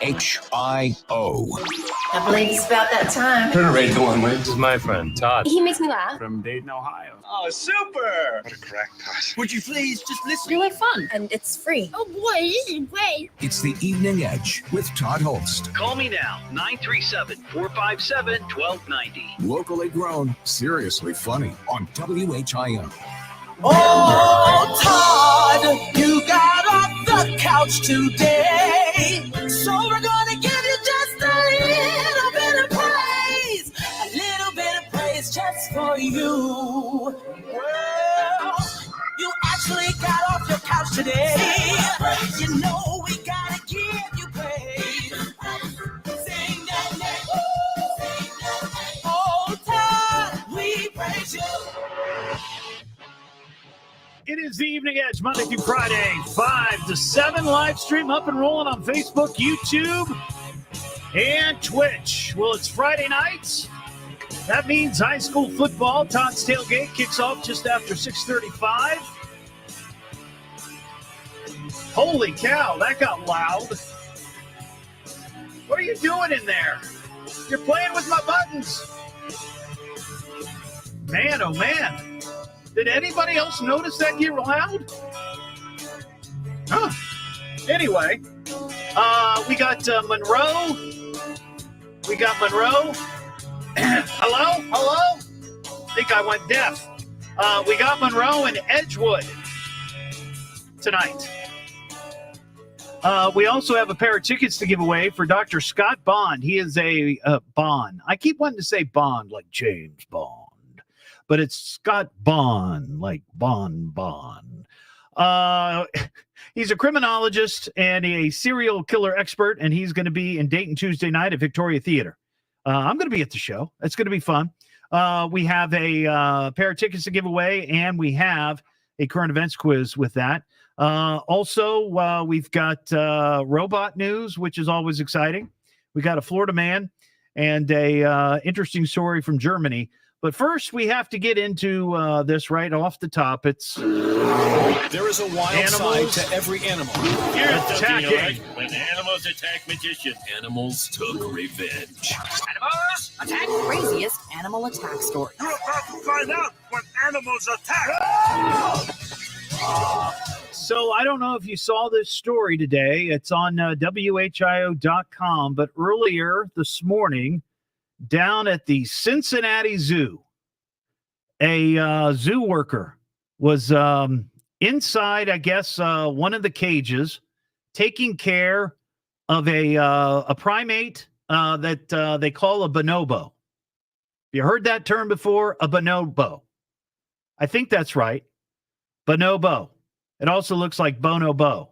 I believe it's about that time. Turn it right on, man. This is my friend, Todd. He makes me laugh. From Dayton, Ohio. Oh, super! What a crackpot. Would you please just listen? Really fun. And it's free. Oh boy, this is great. It's the Evening Edge with Todd Hollst. Call me now, 937-457-1290. Locally grown, seriously funny on WHIO. Oh, Todd, you got off the couch today. So we're gonna give you just a little bit of praise. A little bit of praise just for you. Well, you actually got off your couch today. You know we gotta give you praise. Sing that name. Oh, Todd, we praise you. It is the Evening Edge, Monday through Friday, 5 to 7, live stream up and rolling on Facebook, YouTube, and Twitch. Well, it's Friday nights. That means high school football. Todd's Tailgate kicks off just after 6:35. Holy cow, that got loud. What are you doing in there? You're playing with my buttons. Man, oh man. Did anybody else notice that get loud? Huh. Anyway, we got Monroe. We got Monroe. Hello? Hello? I think I went deaf. We got Monroe and Edgewood tonight. We also have a pair of tickets to give away for Dr. Scott Bond. He is a Bond. I keep wanting to say Bond like James Bond. But it's Scott Bonn, like Bonn. He's a criminologist and a serial killer expert, and he's going to be in Dayton Tuesday night at Victoria Theater. I'm going to be at the show. It's going to be fun. We have a pair of tickets to give away, and we have a current events quiz with that. Also, we've got robot news, which is always exciting. We got a Florida man and a interesting story from Germany. But first, we have to get into this right off the top. It's there is a wild animals. side to every animal. You're attacking. When animals attack magicians, animals took revenge. Animals, attack. Craziest animal attack story. You're about to find out when animals attack. So I don't know if you saw this story today. It's on WHIO.com. But earlier this morning, down at the Cincinnati Zoo, a zoo worker was inside, I guess, one of the cages, taking care of a primate that they call a bonobo. You heard that term before? A bonobo. I think that's right. Bonobo. It also looks like bonobo,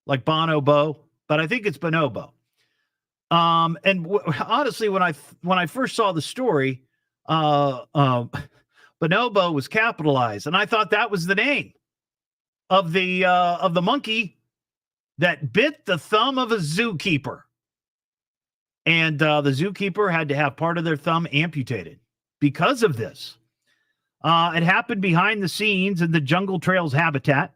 like bonobo, but I think it's bonobo. Honestly, when I first saw the story, bonobo was capitalized, and I thought that was the name of the monkey that bit the thumb of a zookeeper, and the zookeeper had to have part of their thumb amputated because of this. It happened behind the scenes in the Jungle Trails habitat.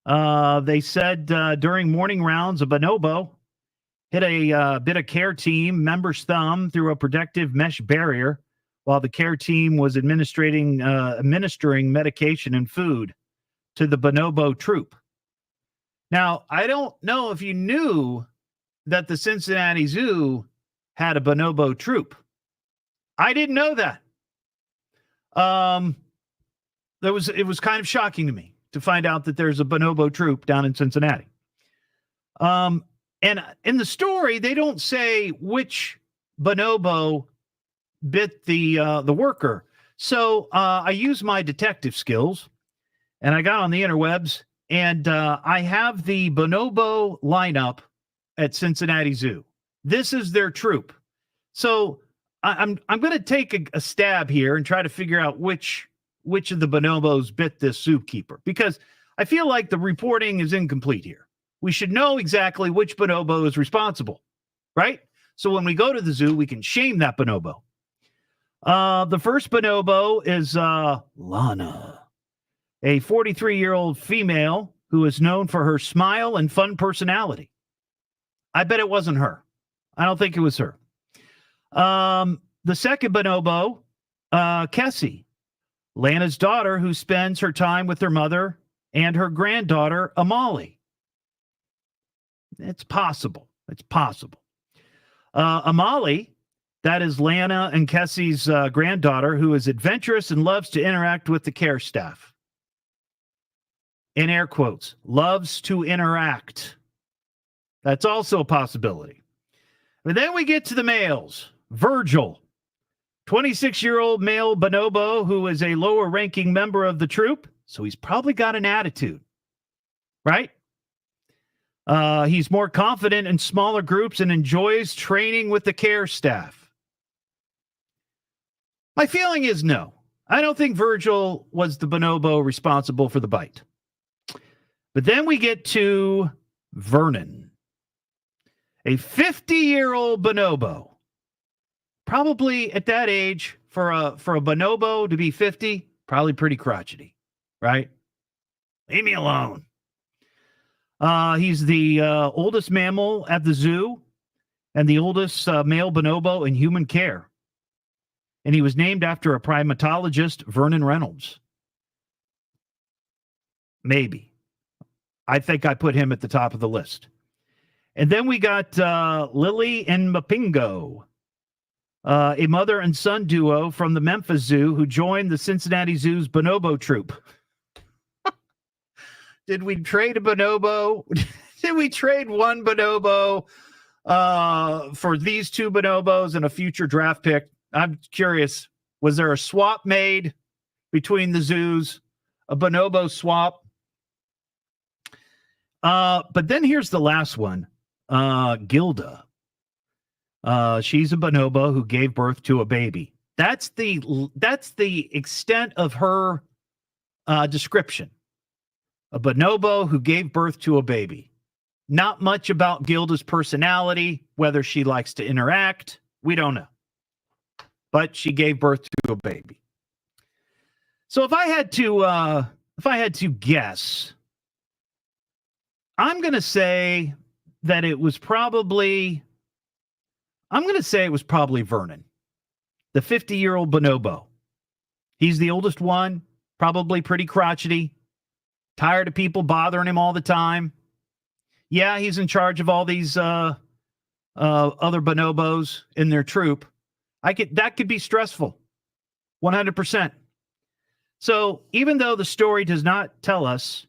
They said during morning rounds, a bonobo hit a bit of care team member's thumb through a protective mesh barrier while the care team was administering medication and food to the bonobo troop. Now, I don't know if you knew that the Cincinnati Zoo had a bonobo troop. I didn't know that. It was kind of shocking to me to find out that there's a bonobo troop down in Cincinnati. And in the story, they don't say which bonobo bit the worker. So I used my detective skills, and I got on the interwebs, and I have the bonobo lineup at Cincinnati Zoo. This is their troop. So I'm going to take a stab here and try to figure out which of the bonobos bit this zookeeper, because I feel like the reporting is incomplete here. We should know exactly which bonobo is responsible, right? So when we go to the zoo, we can shame that bonobo. The first bonobo is Lana, a 43-year-old female who is known for her smile and fun personality. I bet it wasn't her. I don't think it was her. The second bonobo, Kessie, Lana's daughter, who spends her time with her mother and her granddaughter, Amali. It's possible. It's possible. Amali, that is Lana and Kessie's granddaughter, who is adventurous and loves to interact with the care staff. In air quotes, loves to interact. That's also a possibility. But then we get to the males. Virgil, 26-year-old male bonobo who is a lower-ranking member of the troop, so he's probably got an attitude, right? He's more confident in smaller groups and enjoys training with the care staff. My feeling is no. I don't think Virgil was the bonobo responsible for the bite. But then we get to Vernon, a 50-year-old bonobo. Probably at that age, for a bonobo to be 50, probably pretty crotchety, right? Leave me alone. He's the oldest mammal at the zoo and the oldest male bonobo in human care. And he was named after a primatologist, Vernon Reynolds. Maybe. I think I put him at the top of the list. And then we got Lily and Mapingo, a mother and son duo from the Memphis Zoo who joined the Cincinnati Zoo's bonobo troop. Did we trade a bonobo? Did we trade one bonobo for these two bonobos and a future draft pick? I'm curious. Was there a swap made between the zoos? A bonobo swap? But then here's the last one. Gilda. She's a bonobo who gave birth to a baby. That's the extent of her description. A bonobo who gave birth to a baby. Not much about Gilda's personality, whether she likes to interact. We don't know. But she gave birth to a baby. So if I had to guess, I'm going to say that it was probably Vernon, the 50-year-old bonobo. He's the oldest one, probably pretty crotchety, tired of people bothering him all the time. Yeah, he's in charge of all these other bonobos in their troop. That could be stressful, 100%. So even though the story does not tell us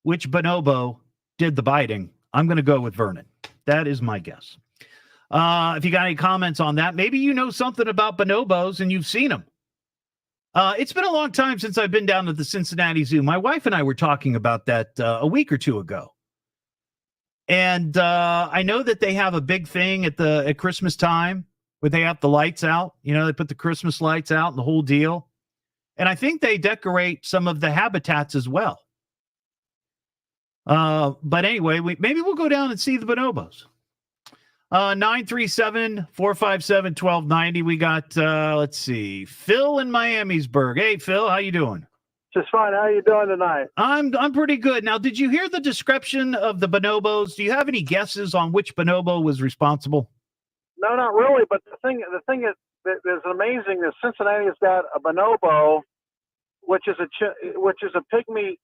which bonobo did the biting, I'm going to go with Vernon. That is my guess. If you got any comments on that, maybe you know something about bonobos and you've seen them. It's been a long time since I've been down to the Cincinnati Zoo. My wife and I were talking about that a week or two ago. And I know that they have a big thing at Christmas time where they have the lights out. You know, they put the Christmas lights out and the whole deal. And I think they decorate some of the habitats as well. But anyway, maybe we'll go down and see the bonobos. 937-457-1290. We got, let's see, Phil in Miamisburg. Hey, Phil, how you doing? Just fine. How are you doing tonight? I'm pretty good. Now, did you hear the description of the bonobos? Do you have any guesses on which bonobo was responsible? No, not really. But the thing is, there's amazing that Cincinnati has got a bonobo, which is a pygmy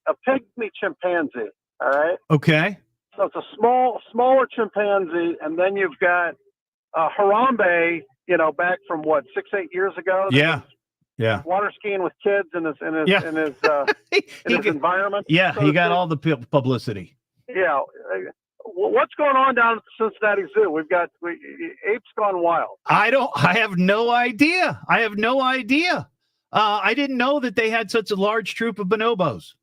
chimpanzee. All right. Okay. So it's a smaller chimpanzee, and then you've got Harambe. You know, back from 6-8 years ago. Yeah. Water skiing with kids in his environment. Yeah, so he got all the publicity. Yeah. What's going on down at the Cincinnati Zoo? We've got apes gone wild. I have no idea. I didn't know that they had such a large troop of bonobos.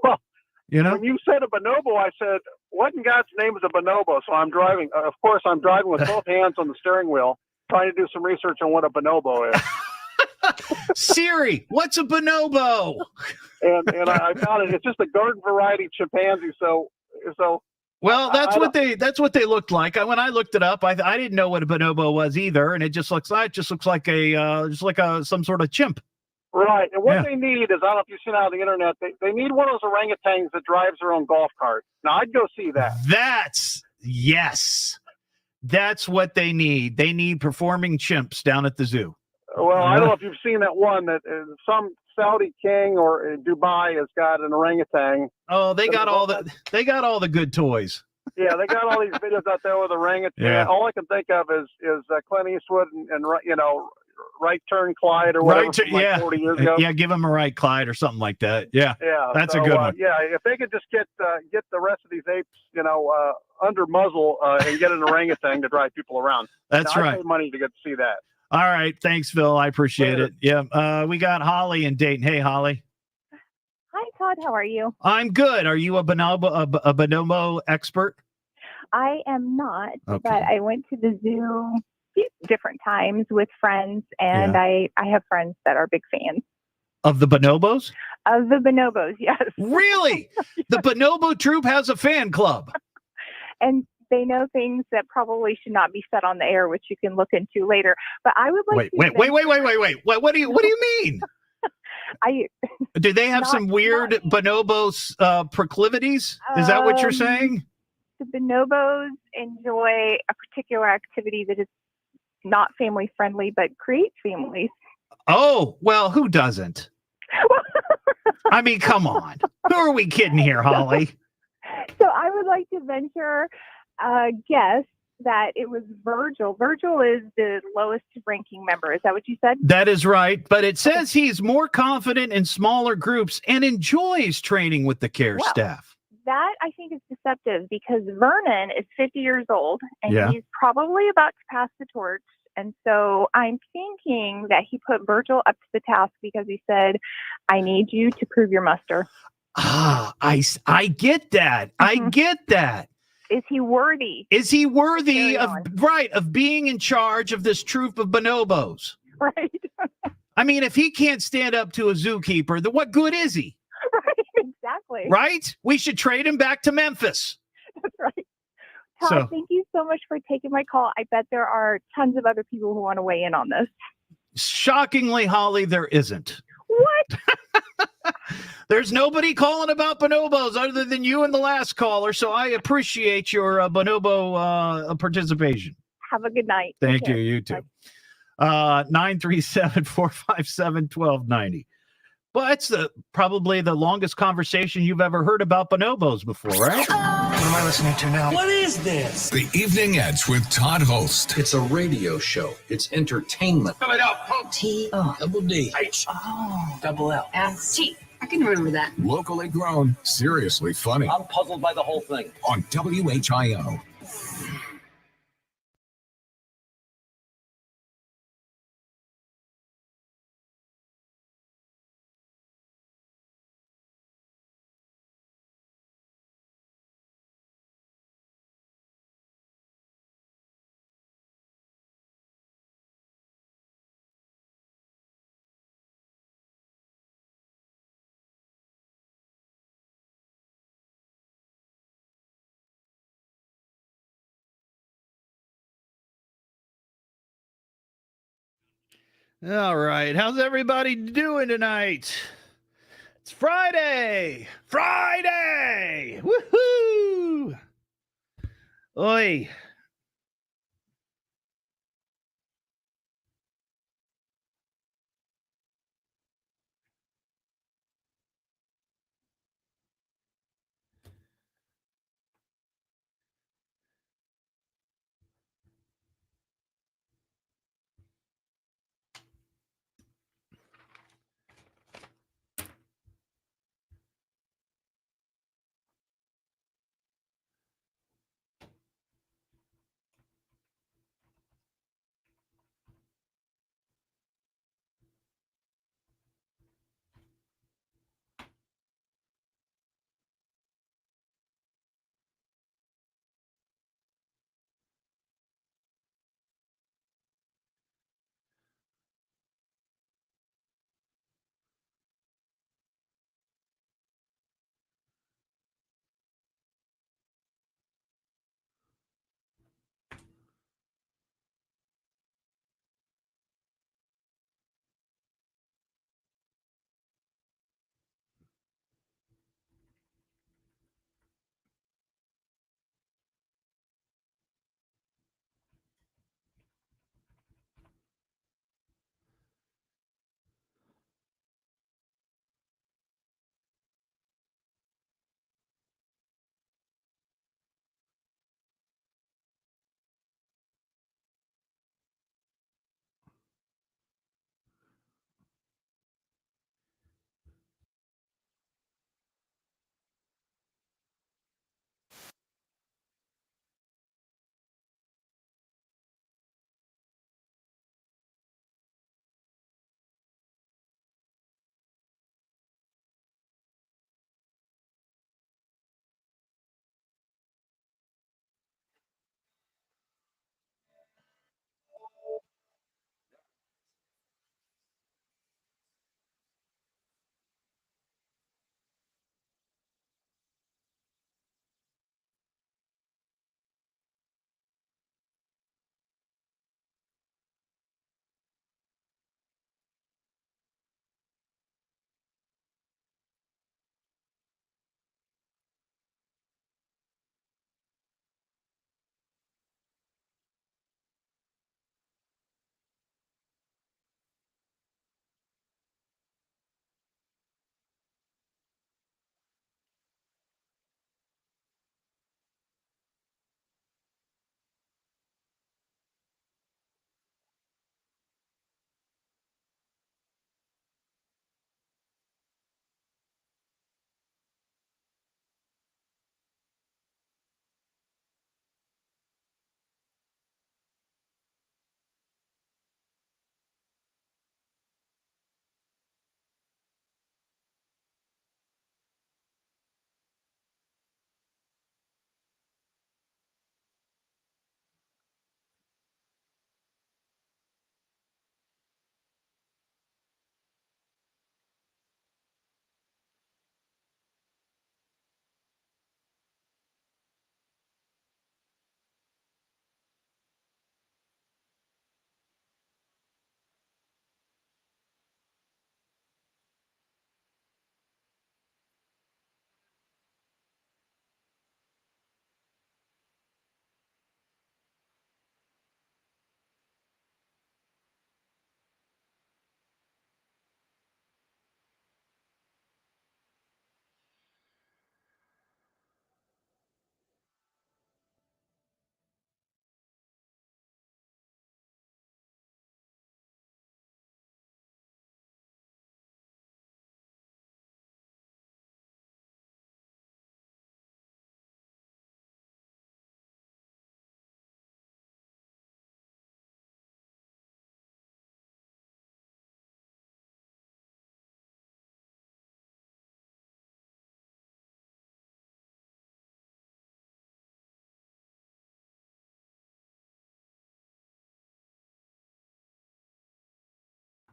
Well, you know, when you said a bonobo, I said, what in God's name is a bonobo? So I'm driving. Of course, I'm driving with both hands on the steering wheel, trying to do some research on what a bonobo is. Siri, what's a bonobo? And I found it. It's just a garden variety chimpanzee. So. Well, that's what they looked like. When I looked it up, I didn't know what a bonobo was either, and it just looks like some sort of chimp. Right, and what they need is, I don't know if you've seen it on the internet, they need one of those orangutans that drives their own golf cart. Now, I'd go see that. Yes. That's what they need. They need performing chimps down at the zoo. Well, I don't know if you've seen that one that some Saudi king or in Dubai has got an orangutan. Oh, they got all the good toys. Yeah, they got all these videos out there with orangutan. Yeah. All I can think of is Clint Eastwood and Right Turn Clyde or whatever from 40 years ago. Yeah, give him a right Clyde or something like that. Yeah, yeah, that's a good one. Yeah, if they could just get the rest of these apes, under muzzle and get an orangutan to drive people around. That's right. I pay money to get to see that. All right, thanks, Phil. I appreciate it. Yeah, we got Holly in Dayton. Hey, Holly. Hi, Todd. How are you? I'm good. Are you a bonobo expert? I am not, Okay. but I went to the zoo different times with friends, and I have friends that are big fans. Of the bonobos? Of the bonobos, yes. Really? Yes. The bonobo troop has a fan club. And they know things that probably should not be said on the air, which you can look into later. But I would like Wait. What do you mean? Do they have some weird bonobos proclivities? Is that what you're saying? The bonobos enjoy a particular activity that is not family friendly, but creates families. Oh, well, who doesn't? I mean, come on. Who are we kidding here, Holly? So I would like to venture a guess that it was Virgil. Virgil is the lowest ranking member. Is that what you said? That is right. But it says he's more confident in smaller groups and enjoys training with the care staff. That I think is deceptive because Vernon is 50 years old and he's probably about to pass the torch. And so I'm thinking that he put Virgil up to the task because he said, I need you to prove your muster. Ah, I get that. I get that. Is he worthy? Is he worthy of being in charge of this troop of bonobos? Right. I mean, if he can't stand up to a zookeeper, then what good is he? Right, exactly. Right? We should trade him back to Memphis. That's right. Todd, thank you so much for taking my call. I bet there are tons of other people who want to weigh in on this. Shockingly, Holly, there isn't. What? There's nobody calling about bonobos other than you and the last caller, so I appreciate your bonobo participation. Have a good night. Thank you. You too. 937-457-1290. Well, it's probably the longest conversation you've ever heard about bonobos before, right? What am I listening to now? What is this? The Evening Edge with Todd Hollst. It's a radio show. It's entertainment. Spell it out. T-double-D-H. Double L. S-T. I can remember that. Locally grown, seriously funny. I'm puzzled by the whole thing. On WHIO. All right. How's everybody doing tonight? It's Friday. Friday. Woohoo. Oi.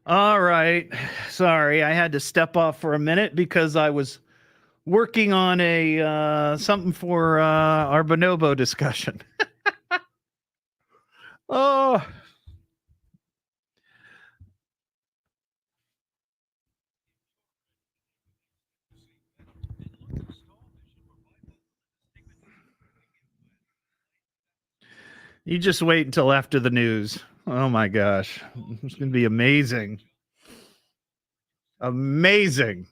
All right. Sorry, I had to step off for a minute because I was working on a something for our Bonobo discussion. Oh. You just wait until after the news. Oh my gosh. It's going to be amazing. Amazing.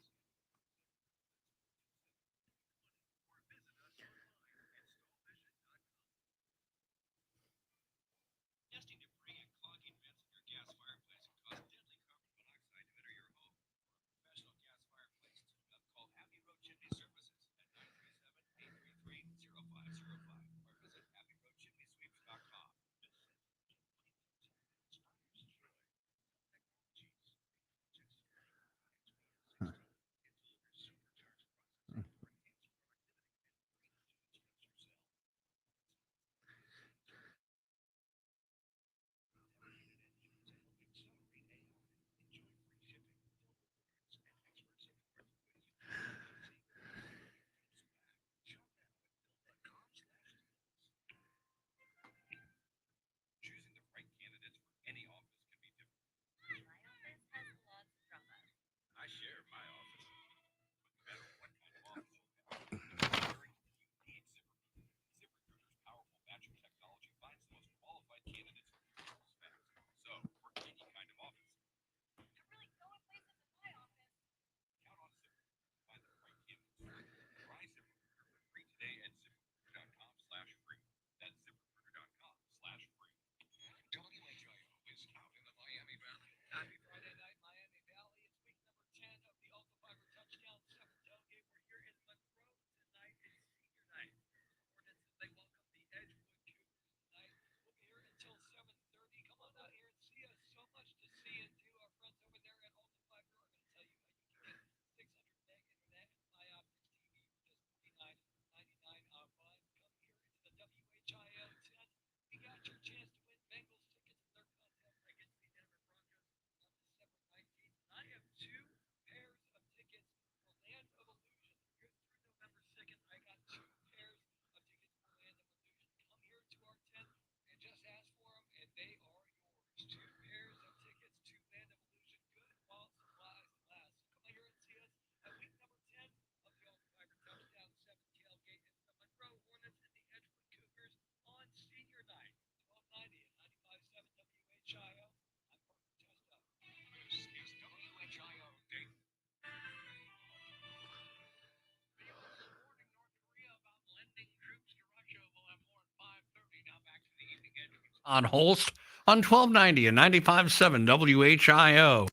Todd Hollst on 1290 and 95.7 WHIO.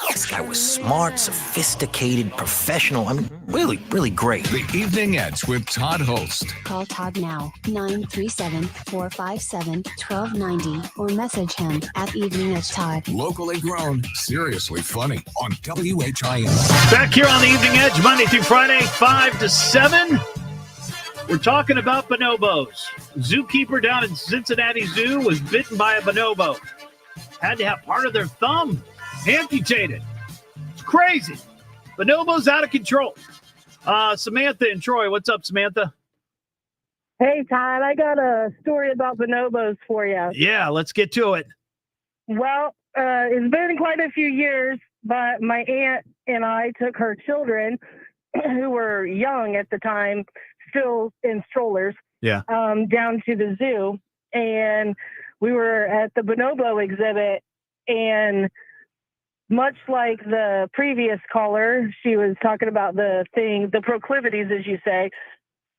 This guy was smart, sophisticated, professional. I mean, really, really great. The Evening Edge with Todd Hollst. Call Todd now, 937-457-1290, or message him at Evening Edge Todd. Locally grown, seriously funny on WHIO. Back here on the Evening Edge, Monday through Friday, 5 to 7. We're talking about bonobos. Zookeeper down in Cincinnati Zoo was bitten by a bonobo. Had to have part of their thumb amputated. It's crazy. Bonobos out of control. Samantha and Troy, what's up, Samantha? Hey, Todd, I got a story about bonobos for you. Yeah, let's get to it. Well, it's been quite a few years, but my aunt and I took her children, who were young at the time, still in strollers, down to the zoo. And we were at the bonobo exhibit, and much like the previous caller, she was talking about the proclivities, as you say,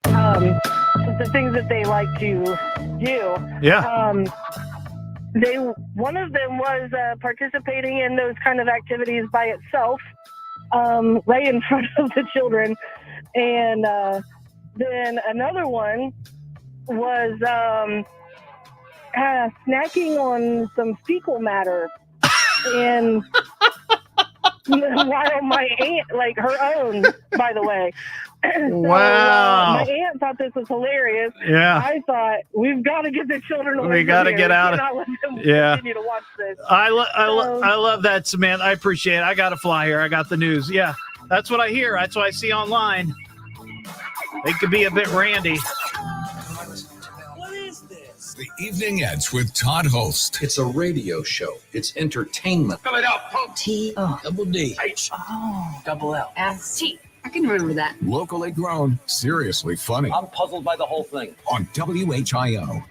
the things that they like to do. Yeah. One of them was participating in those kind of activities by itself, right in front of the children. And then another one was snacking on some fecal matter. And while my aunt, like her own, by the way, Wow. My aunt thought this was hilarious. Yeah. I thought, we've got to get the children away We got to from get here. out We of cannot let them Yeah. continue to watch this. I love that, Samantha. I appreciate it. I got to fly here. I got the news. Yeah, that's what I hear. That's what I see online. They could be a bit randy. What is this? The Evening Edge with Todd Hollst. It's a radio show. It's entertainment. Spell it out, punk. T-O. Double D. H. Oh. Double L. S-T. I can remember that. Locally grown, seriously funny. I'm puzzled by the whole thing. On WHIO.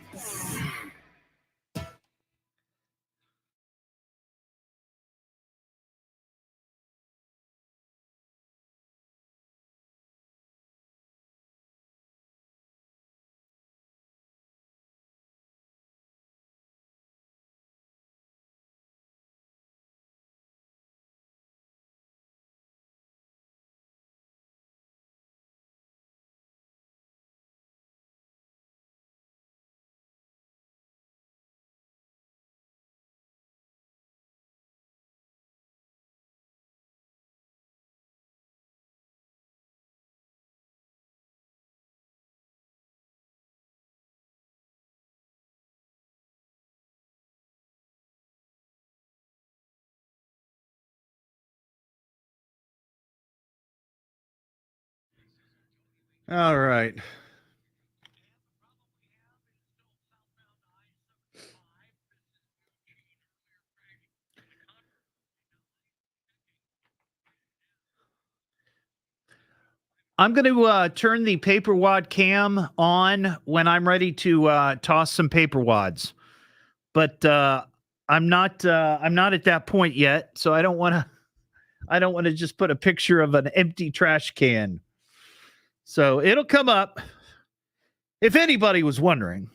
All right. I'm going to turn the paper wad cam on when I'm ready to toss some paper wads, but I'm not at that point yet, so I don't want to just put a picture of an empty trash can. So it'll come up. If anybody was wondering,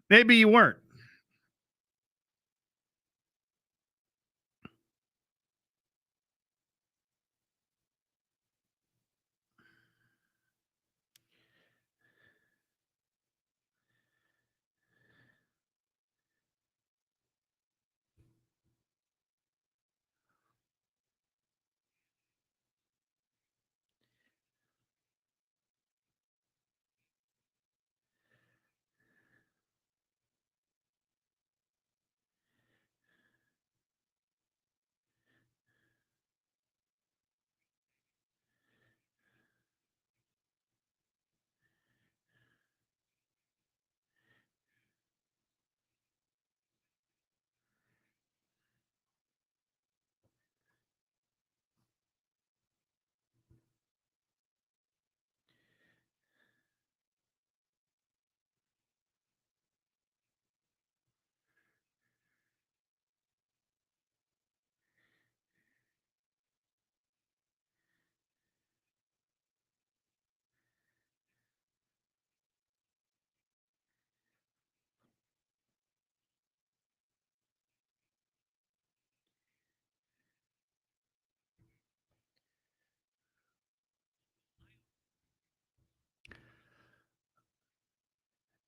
maybe you weren't.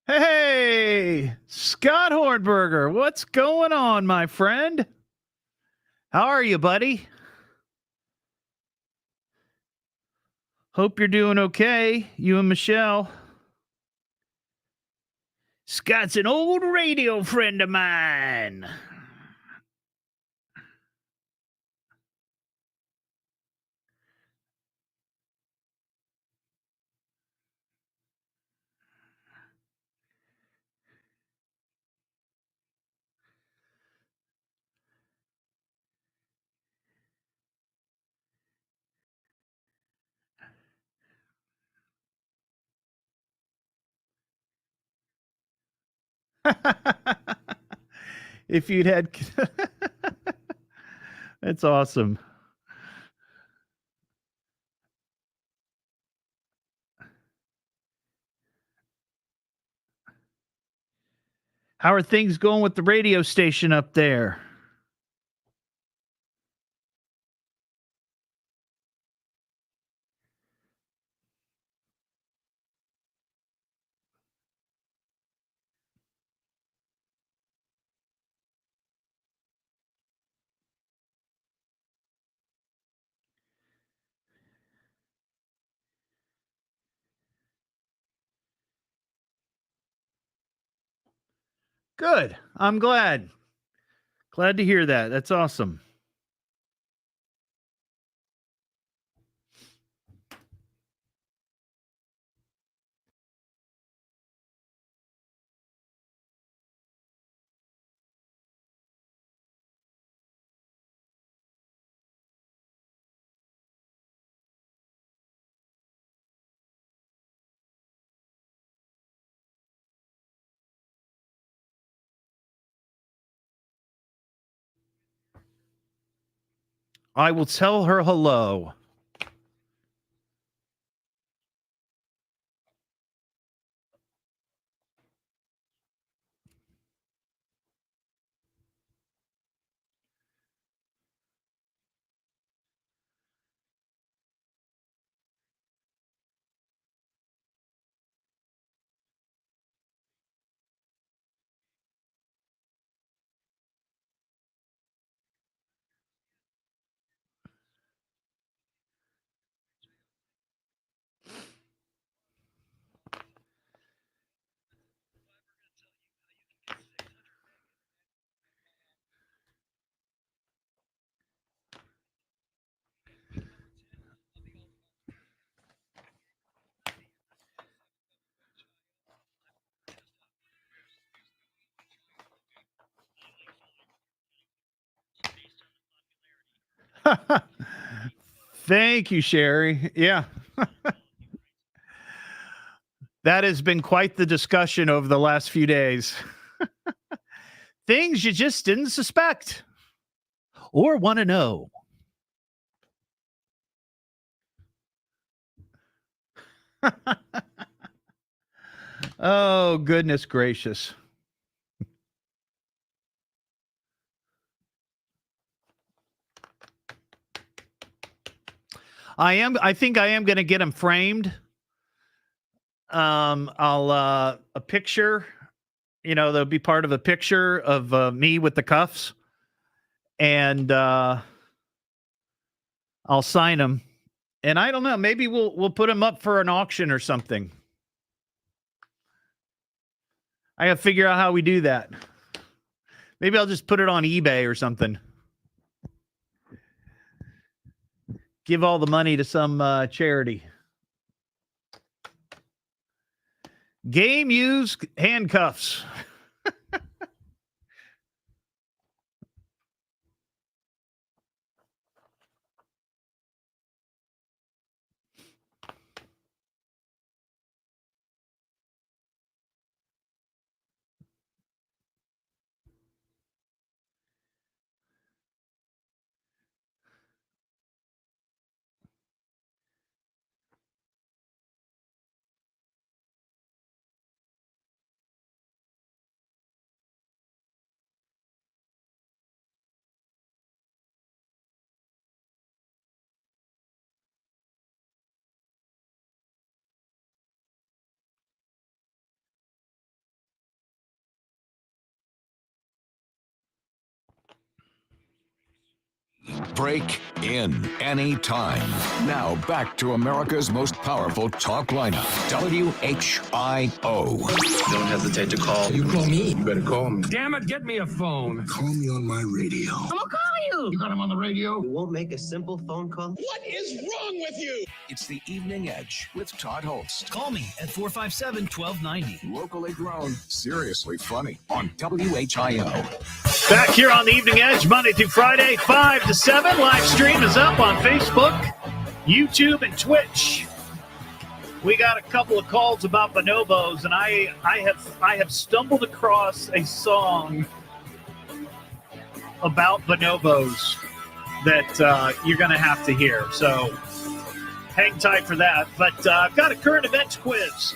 Hey, Scott Hornberger, what's going on, my friend? How are you, buddy? Hope you're doing okay, you and Michelle. Scott's an old radio friend of mine. If you'd had... That's awesome. How are things going with the radio station up there? Good. I'm glad. Glad to hear that. That's awesome. I will tell her hello. Thank you, Sherry. Yeah. That has been quite the discussion over the last few days. Things you just didn't suspect or want to know. Oh, goodness gracious. I think I am going to get him framed. I'll a picture, there'll be part of a picture of me with the cuffs, and I'll sign them. And I don't know, maybe we'll put them up for an auction or something. I got to figure out how we do that. Maybe I'll just put it on eBay or something. Give all the money to some charity. Game used handcuffs. Break in anytime. Now back to America's most powerful talk lineup, WHIO. Don't hesitate to call. You call me. You better call me. Damn it, get me a phone. Call me on my radio. I'm gonna call you. You got him on the radio? You won't make a simple phone call? What is wrong with you? It's the Evening Edge with Todd Hollst. Call me at 457-1290. Locally grown, seriously funny on WHIO. Back here on the Evening Edge, Monday through Friday, 5 to 7. Live stream is up on Facebook, YouTube, and Twitch. We got a couple of calls about bonobos, and I have stumbled across a song about bonobos that you're going to have to hear. So hang tight for that. But I've got a current events quiz.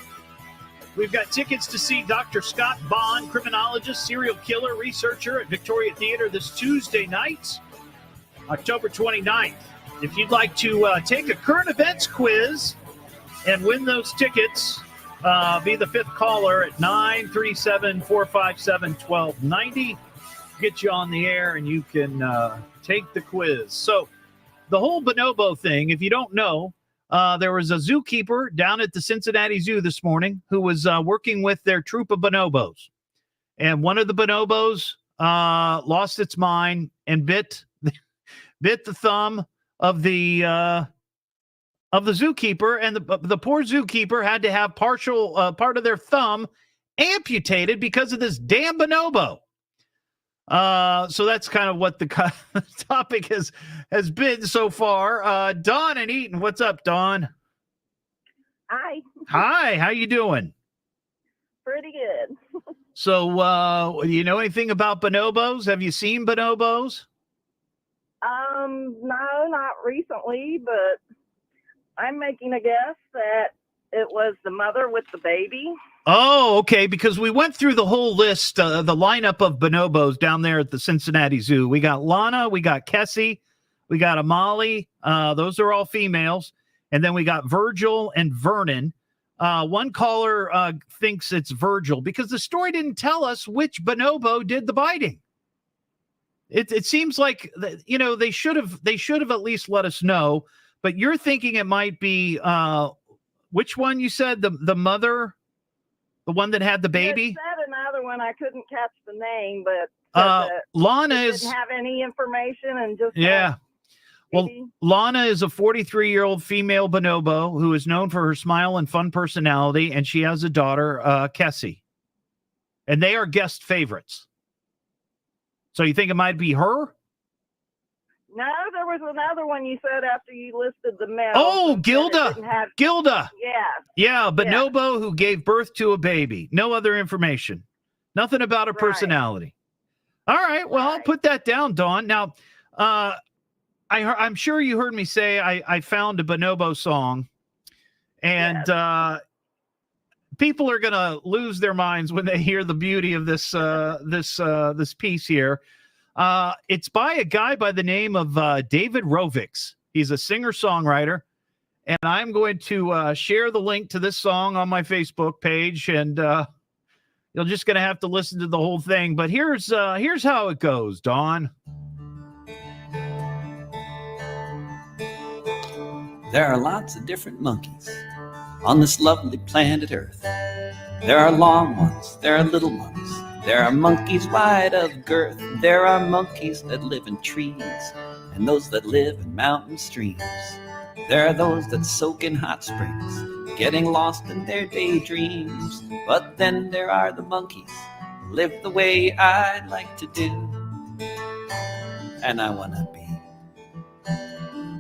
We've got tickets to see Dr. Scott Bonn, criminologist, serial killer, researcher at Victoria Theater this Tuesday night, October 29th. If you'd like to take a current events quiz and win those tickets, be the fifth caller at 937-457-1290. Get you on the air and you can take the quiz. So the whole bonobo thing, if you don't know, there was a zookeeper down at the Cincinnati Zoo this morning who was working with their troop of bonobos. and one of the bonobos lost its mind and bit the thumb of the zookeeper, and the poor zookeeper had to have partial part of their thumb amputated because of this damn bonobo. So that's kind of what the topic has been so far. Dawn and Eaton, what's up, Dawn? Hi. Hi, how you doing? Pretty good. So, do you know anything about bonobos? Have you seen bonobos? No, not recently, but I'm making a guess that it was the mother with the baby. Oh, okay, because we went through the whole list, the lineup of bonobos down there at the Cincinnati Zoo. We got Lana, we got Kessie, we got Amali. Those are all females. And then we got Virgil and Vernon. One caller thinks it's Virgil because the story didn't tell us which bonobo did the biting. It seems like, you know, they should have at least let us know. But you're thinking it might be which one you said, the mother, the one that had the baby? You said another one. I couldn't catch the name, but Lana didn't have any information and just Well, Lana is a 43-year-old female bonobo who is known for her smile and fun personality, and she has a daughter, Kessie. And they are guest favorites. So you think it might be her? No, there was another one you said after you listed the male. Oh, Gilda. Gilda. Yeah. Yeah, bonobo who gave birth to a baby. No other information. Nothing about her personality. All right, well, I'll put that down, Dawn. Now, I'm sure you heard me say I found a bonobo song, and people are going to lose their minds when they hear the beauty of this this piece here. It's by a guy by the name of David Rovix. He's a singer-songwriter, and I'm going to share the link to this song on my Facebook page, and you're just going to have to listen to the whole thing. But here's how it goes, Dawn. There are lots of different monkeys on this lovely planet Earth. There are long ones, there are little ones, there are monkeys wide of girth. There are monkeys that live in trees and those that live in mountain streams. There are those that soak in hot springs, getting lost in their daydreams. But then there are the monkeys who live the way I'd like to do. And I want to be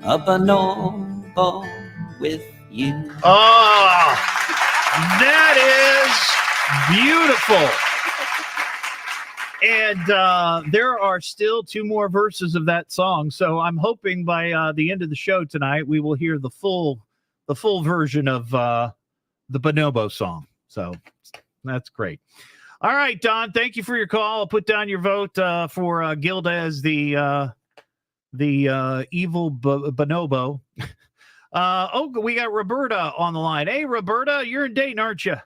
a bonobo with you. Oh, that is beautiful. And there are still 2 more verses of that song. So I'm hoping by the end of the show tonight, we will hear the full version of the bonobo song. So that's great. All right, Don, thank you for your call. I'll put down your vote for Gilda as the evil bonobo. We got Roberta on the line. Hey, Roberta, you're in Dayton, aren't you?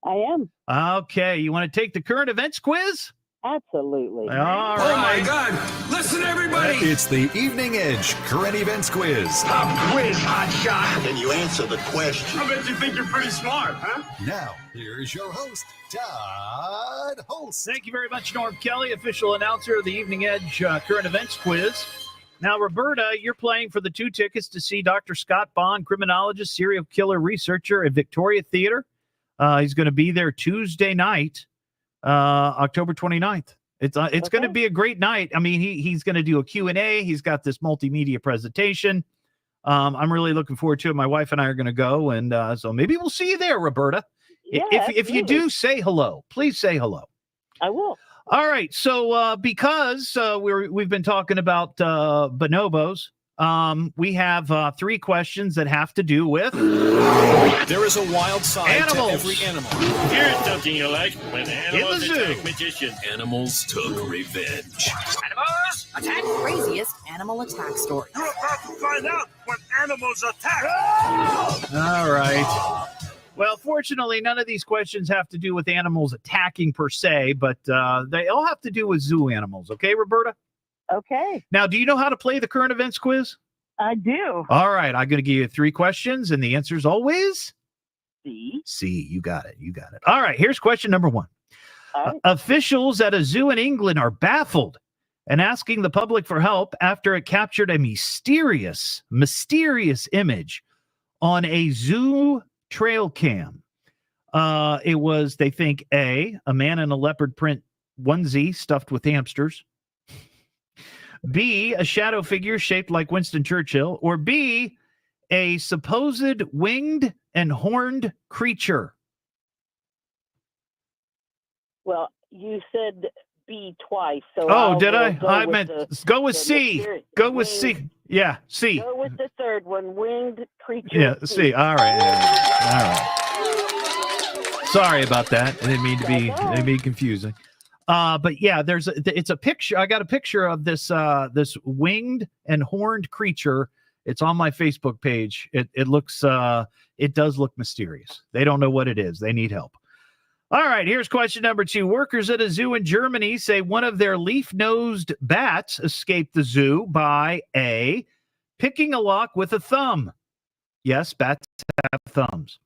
I am. Okay, you want to take the current events quiz? Absolutely. All right. Oh my God! Listen, everybody! It's the Evening Edge Current Events Quiz. Pop quiz, hot shot! Can you answer the question? I bet you think you're pretty smart, huh? Now, here's your host, Todd Hollst. Thank you very much, Norm Kelly, official announcer of the Evening Edge Current Events Quiz. Now, Roberta, you're playing for the 2 tickets to see Dr. Scott Bonn, criminologist, serial killer researcher at Victoria Theater. He's going to be there Tuesday night, October 29th. It's going to be a great night. I mean, he's going to do a Q&A. He's got this multimedia presentation. I'm really looking forward to it. My wife and I are going to go, and so maybe we'll see you there, Roberta. Yeah, if you do, say hello. Please say hello. I will. All right. So because we've been talking about bonobos, we have 3 questions that have to do with There is a wild side animals. to every animal. Here's something you like when animals In the zoo. attack magicians. Animals took revenge. Animals attack. Craziest animal attack story. You're about to find out when animals attack. All right. Well, fortunately, none of these questions have to do with animals attacking per se, but they all have to do with zoo animals. Okay, Roberta? Okay. Now, do you know how to play the current events quiz? I do. All right. I'm going to give you 3 questions, and the answer is always C. C. You got it. You got it. All right. Here's question number 1. Officials at a zoo in England are baffled and asking the public for help after it captured a mysterious image on a zoo trail cam. It was, they think, A, man in a leopard print onesie stuffed with hamsters, B, a shadow figure shaped like Winston Churchill, or B, a supposed winged and horned creature. Well, you said B twice, so did I? I meant go with C. Go with C. Yeah, C. Go with the third one, winged creature. Yeah, C. All right. Sorry about that. I didn't mean to be confusing. But yeah, it's a picture. I got a picture of this winged and horned creature. It's on my Facebook page. It does look mysterious. They don't know what it is. They need help. All right, here's question number 2. Workers at a zoo in Germany say one of their leaf-nosed bats escaped the zoo by A, picking a lock with a thumb. Yes, bats have thumbs.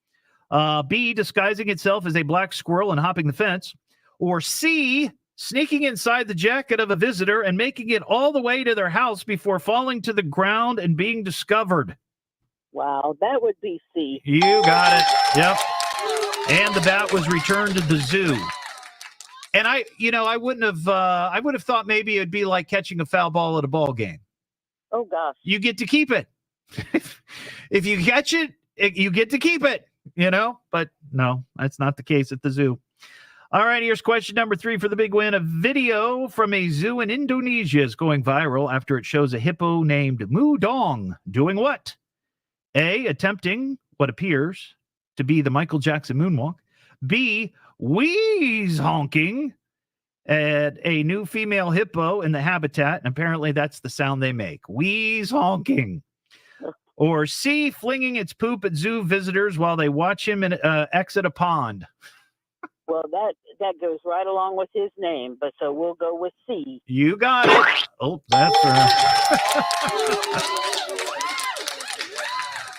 B, disguising itself as a black squirrel and hopping the fence. Or C, sneaking inside the jacket of a visitor and making it all the way to their house before falling to the ground and being discovered. Wow, that would be C. You got it. Yep. And the bat was returned to the zoo. And I would have thought maybe it'd be like catching a foul ball at a ball game. Oh gosh. You get to keep it. If you catch it, you get to keep it, but no, that's not the case at the zoo. All right, here's question number 3 for the big win. A video from a zoo in Indonesia is going viral after it shows a hippo named Mudong doing what? A, attempting what appears to be the Michael Jackson moonwalk. B, wheeze honking at a new female hippo in the habitat. And apparently that's the sound they make. Wheeze honking. Or C, flinging its poop at zoo visitors while they watch him exit a pond. Well, that goes right along with his name, but so we'll go with C. You got it. Oh, that's right.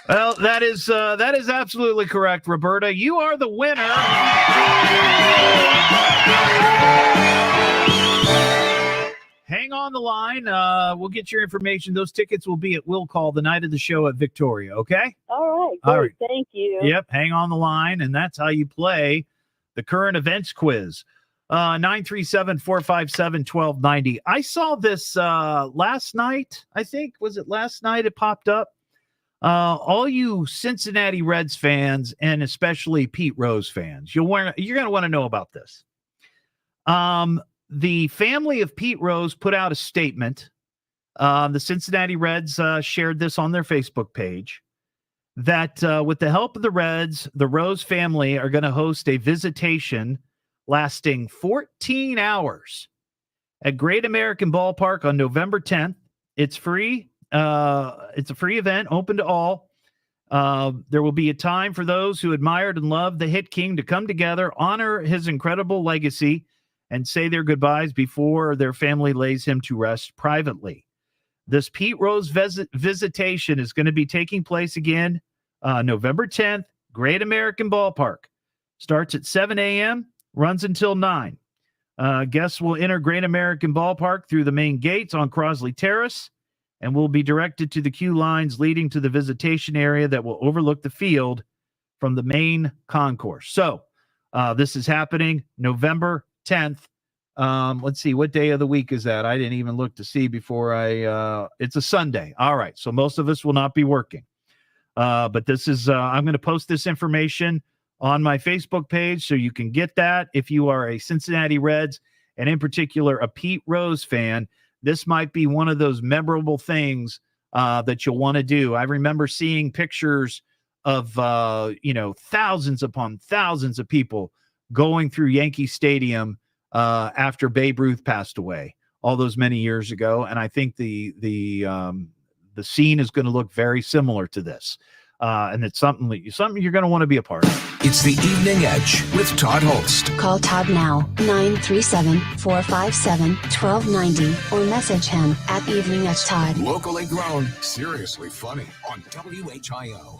Well, that is absolutely correct, Roberta. You are the winner. Hang on the line. We'll get your information. Those tickets will be at Will Call the night of the show at Victoria, okay? All right. All right. Thank you. Yep, hang on the line, and that's how you play the current events quiz. 937-457-1290. I saw this last night, I think. Was it last night it popped up? All you Cincinnati Reds fans, and especially Pete Rose fans, you're going to want to know about this. The family of Pete Rose put out a statement. The Cincinnati Reds shared this on their Facebook page, that with the help of the Reds, the Rose family are going to host a visitation lasting 14 hours at Great American Ballpark on November 10th. It's free. It's a free event, open to all. There will be a time for those who admired and loved the hit king to come together, honor his incredible legacy, and say their goodbyes before their family lays him to rest privately. This Pete Rose visitation is going to be taking place again November 10th, Great American Ballpark. Starts at 7 a.m., runs until 9. Guests will enter Great American Ballpark through the main gates on Crosley Terrace and will be directed to the queue lines leading to the visitation area that will overlook the field from the main concourse. So this is happening November 10th. Let's see, what day of the week is that? I didn't even look to see before it's a Sunday. All right. So most of us will not be working. But this is, I'm going to post this information on my Facebook page so you can get that. If you are a Cincinnati Reds and in particular a Pete Rose fan, this might be one of those memorable things that you'll want to do. I remember seeing pictures of, thousands upon thousands of people going through Yankee Stadium after Babe Ruth passed away all those many years ago. And I think the scene is going to look very similar to this. And it's something you're going to want to be a part of. It's the Evening Edge with Todd Hollst. Call Todd now, 937-457-1290, or message him at Evening Edge Todd. Locally grown, seriously funny on WHIO.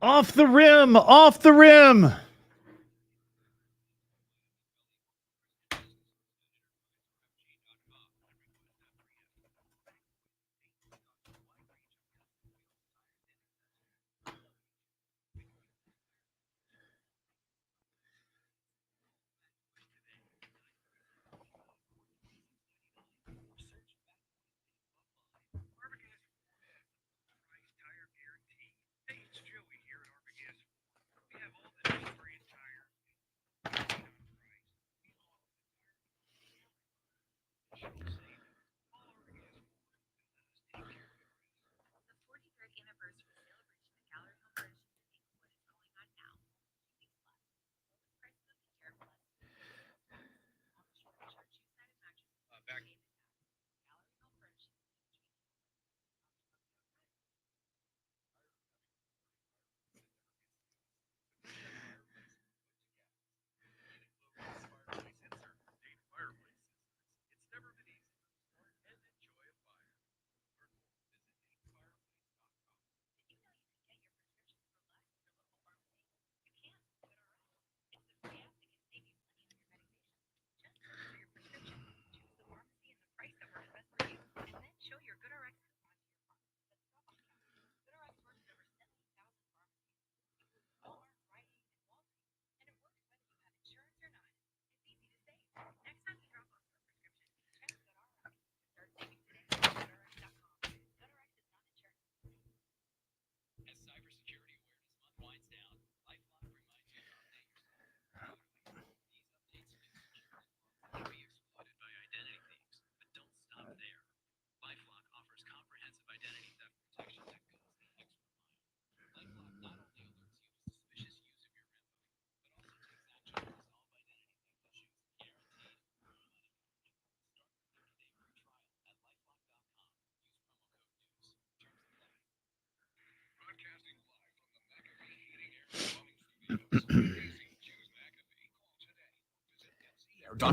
Off the rim, off the rim.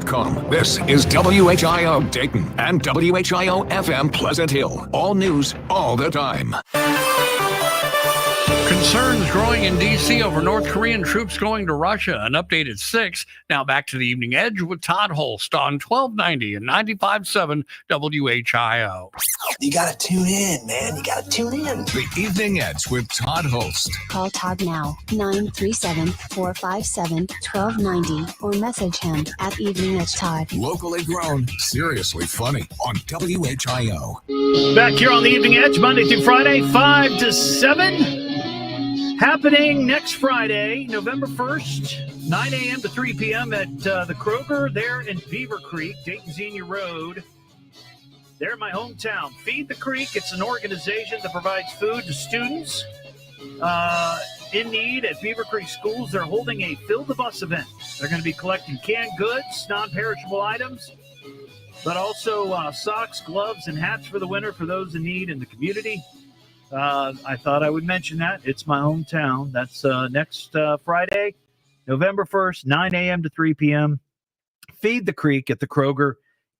.com. This is WHIO Dayton and WHIO FM Pleasant Hill. All news, all the time. Concerns growing in D.C. over North Korean troops going to Russia. An update at 6. Now back to the Evening Edge with Todd Hollst on 1290 and 95.7 WHIO. You gotta tune in, man. You gotta tune in. The Evening Edge with Todd Hollst. Call Todd now, 937-457-1290, or message him at Evening Edge Todd. Locally grown, seriously funny on WHIO. Back here on the Evening Edge, Monday through Friday, 5 to 7. Happening next Friday, November 1st, 9 a.m. to 3 p.m. at the Kroger there in Beaver Creek, Dayton Senior Road. There in my hometown. Feed the Creek. It's an organization that provides food to students in need at Beaver Creek schools. They're holding a Fill the Bus event. They're going to be collecting canned goods, non-perishable items, but also socks, gloves, and hats for the winter for those in need in the community. I thought I would mention that. It's my hometown. That's next Friday, November 1st, 9 a.m. to 3 p.m. Feed the Creek at the Kroger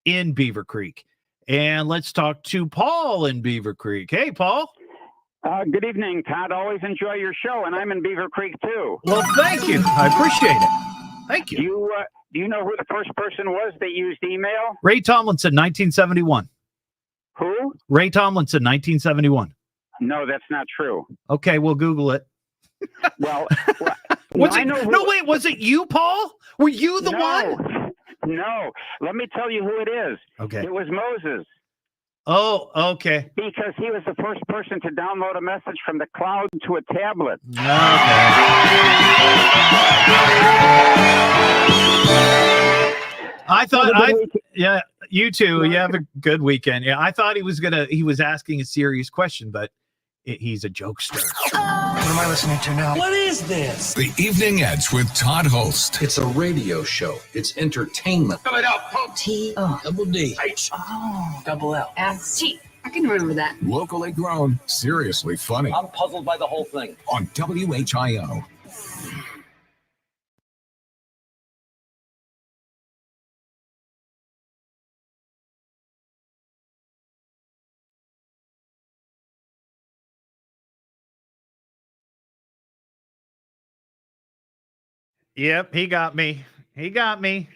in Beaver Creek. And let's talk to Paul in Beaver Creek. Hey, Paul. Good evening, Todd. Always enjoy your show, and I'm in Beaver Creek, too. Well, thank you. I appreciate it. Thank you. Do you know who the first person was that used email? Ray Tomlinson, 1971. Who? Ray Tomlinson, 1971. No, that's not true. Okay, we'll Google it. Well, was I it? know who, No, wait, was it you, Paul? Were you the one? No. Let me tell you who it is. Okay. It was Moses. Oh, okay. Because he was the first person to download a message from the cloud to a tablet. I thought yeah, you too. You have a good weekend. Yeah, I thought he was asking a serious question, but he's a jokester. What am I listening to now? What is this? The Evening Edge with Todd Hollst. It's a radio show. It's entertainment. Spell it out, folks. Double D. H. Double L. T. I can remember that. Locally grown, seriously funny I'm puzzled by the whole thing. on WHIO. Yep, he got me. He got me.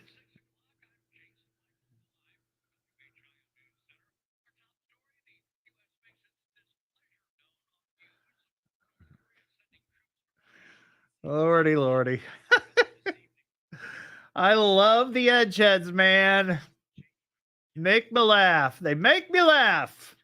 Lordy, lordy. I love the Edgeheads, man. Make me laugh. They make me laugh.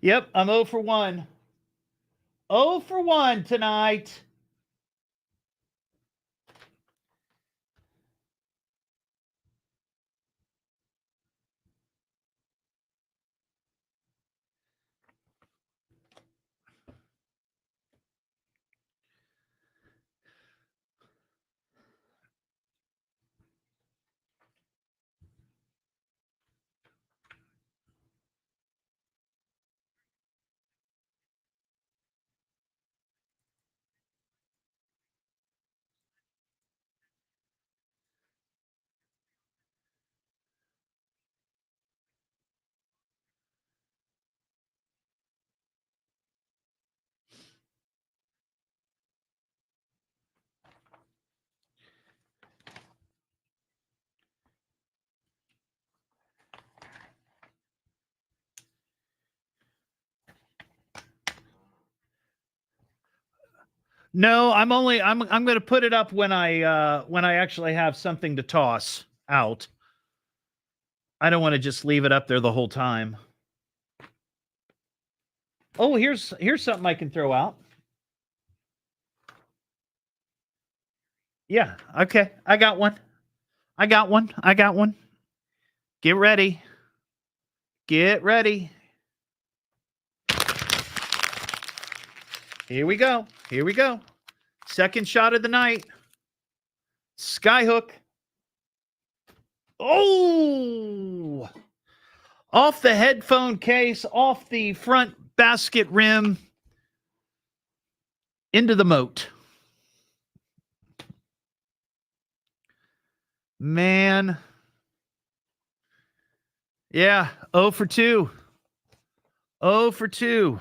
Yep, I'm 0 for 1. 0 for 1 tonight. No, I'm going to put it up when I actually have something to toss out. I don't want to just leave it up there the whole time. Oh, here's something I can throw out. Yeah, okay. I got one. Get ready. Get ready. Here we go. Second shot of the night. Skyhook. Oh! Off the headphone case, off the front basket rim. into the moat. Man. Yeah, 0 for 2. 0 for 2.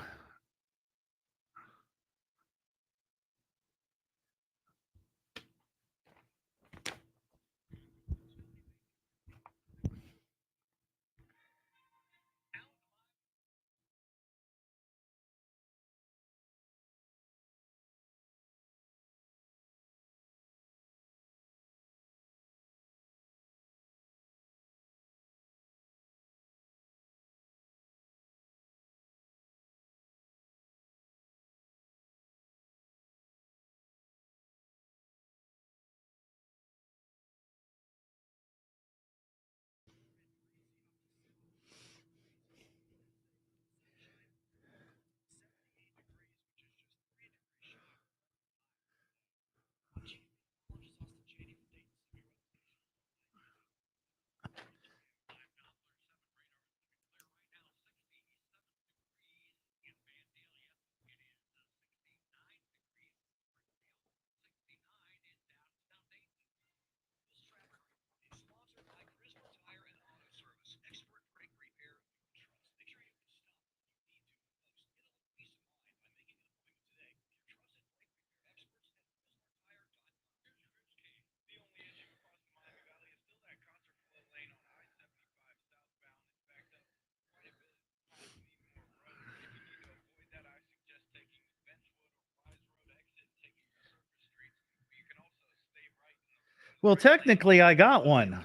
Well, technically, I got one,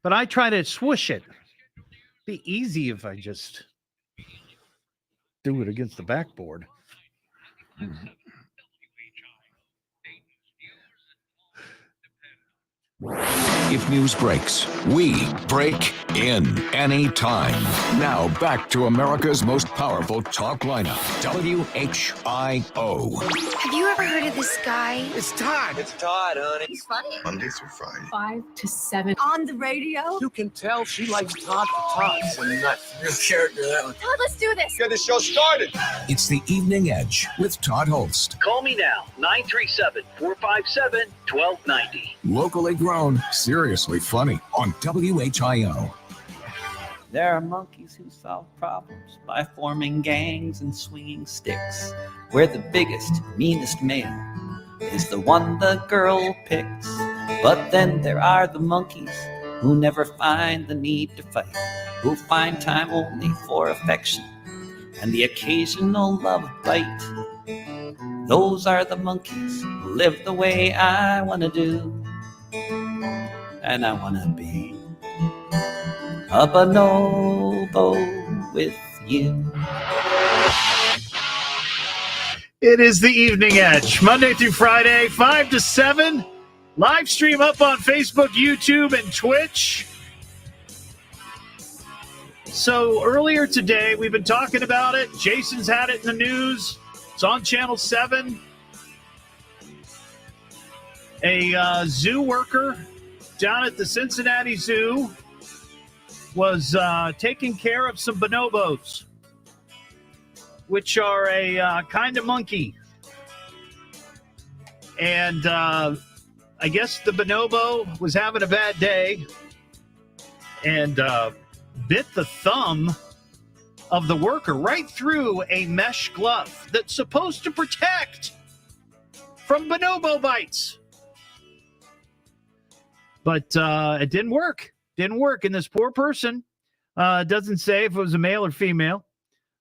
but I try to swoosh it. Be easy if I just do it against the backboard. If news breaks, we break in anytime. Now back to America's most powerful talk lineup, WHIO. Have you ever heard of this guy? It's Todd. It's Todd, honey. He's funny. Monday through Friday. 5 to 7 on the radio. You can tell she likes Todd for Todd. He's a nut. Real character, that one. Todd, let's do this. Get the show started. It's the Evening Edge with Todd Hollst. Call me now, 937-457-1290. Locally grown, seriously funny on WHIO. There are monkeys who solve problems by forming gangs and swinging sticks, where the biggest, meanest male is the one the girl picks. But then there are the monkeys who never find the need to fight, who find time only for affection and the occasional love bite. Those are the monkeys who live the way I want to do, and I want to be a bonobo with you. It is the Evening Edge, Monday through Friday, 5 to 7. Live stream up on Facebook, YouTube, and Twitch. So earlier today, we've been talking about it. Jason's had it in the news. It's on Channel 7. A zoo worker down at the Cincinnati Zoo was taking care of some bonobos, which are a kind of monkey. And I guess the bonobo was having a bad day and bit the thumb of the worker right through a mesh glove that's supposed to protect from bonobo bites. But it didn't work. Didn't work. And this poor person, doesn't say if it was a male or female,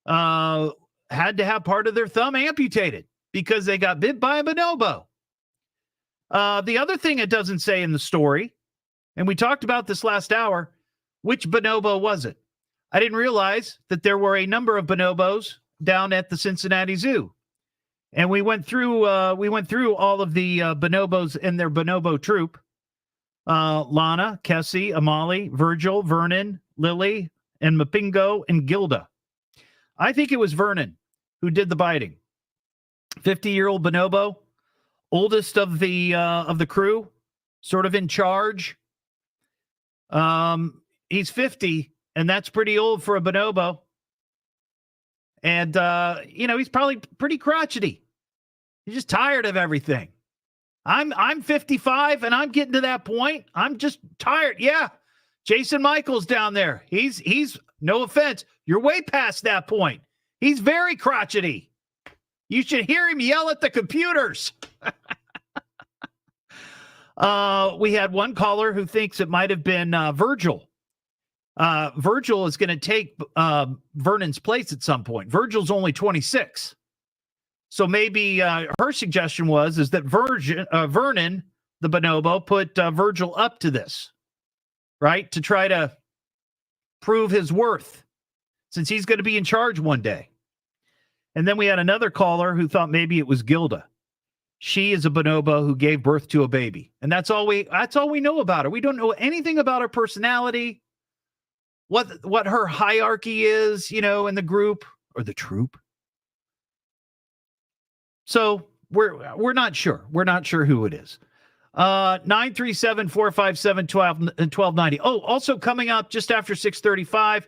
had to have part of their thumb amputated because they got bit by a bonobo. The other thing it doesn't say in the story, and we talked about this last hour, which bonobo was it? I didn't realize that there were a number of bonobos down at the Cincinnati Zoo. And we went through all of the bonobos and their bonobo troop. Lana, Kessie, Amali, Virgil, Vernon, Lily, and Mapingo and Gilda. I think it was Vernon who did the biting. 50-year-old bonobo, oldest of the crew, sort of in charge. He's 50, and that's pretty old for a bonobo. And he's probably pretty crotchety. You're just tired of everything. I'm 55 and I'm getting to that point. I'm just tired. Yeah. Jason Michaels down there. He's no offense. You're way past that point. He's very crotchety. You should hear him yell at the computers. We had one caller who thinks it might have been Virgil. Virgil is going to take Vernon's place at some point. Virgil's only 26. So maybe her suggestion is that Vernon, the bonobo, put Virgil up to this, right? To try to prove his worth since he's going to be in charge one day. And then we had another caller who thought maybe it was Gilda. She is a bonobo who gave birth to a baby. And that's all we know about her. We don't know anything about her personality, what her hierarchy is, in the group or the troop. So we're not sure. We're not sure who it is. 937-457-1290. Oh, also coming up just after 6:35,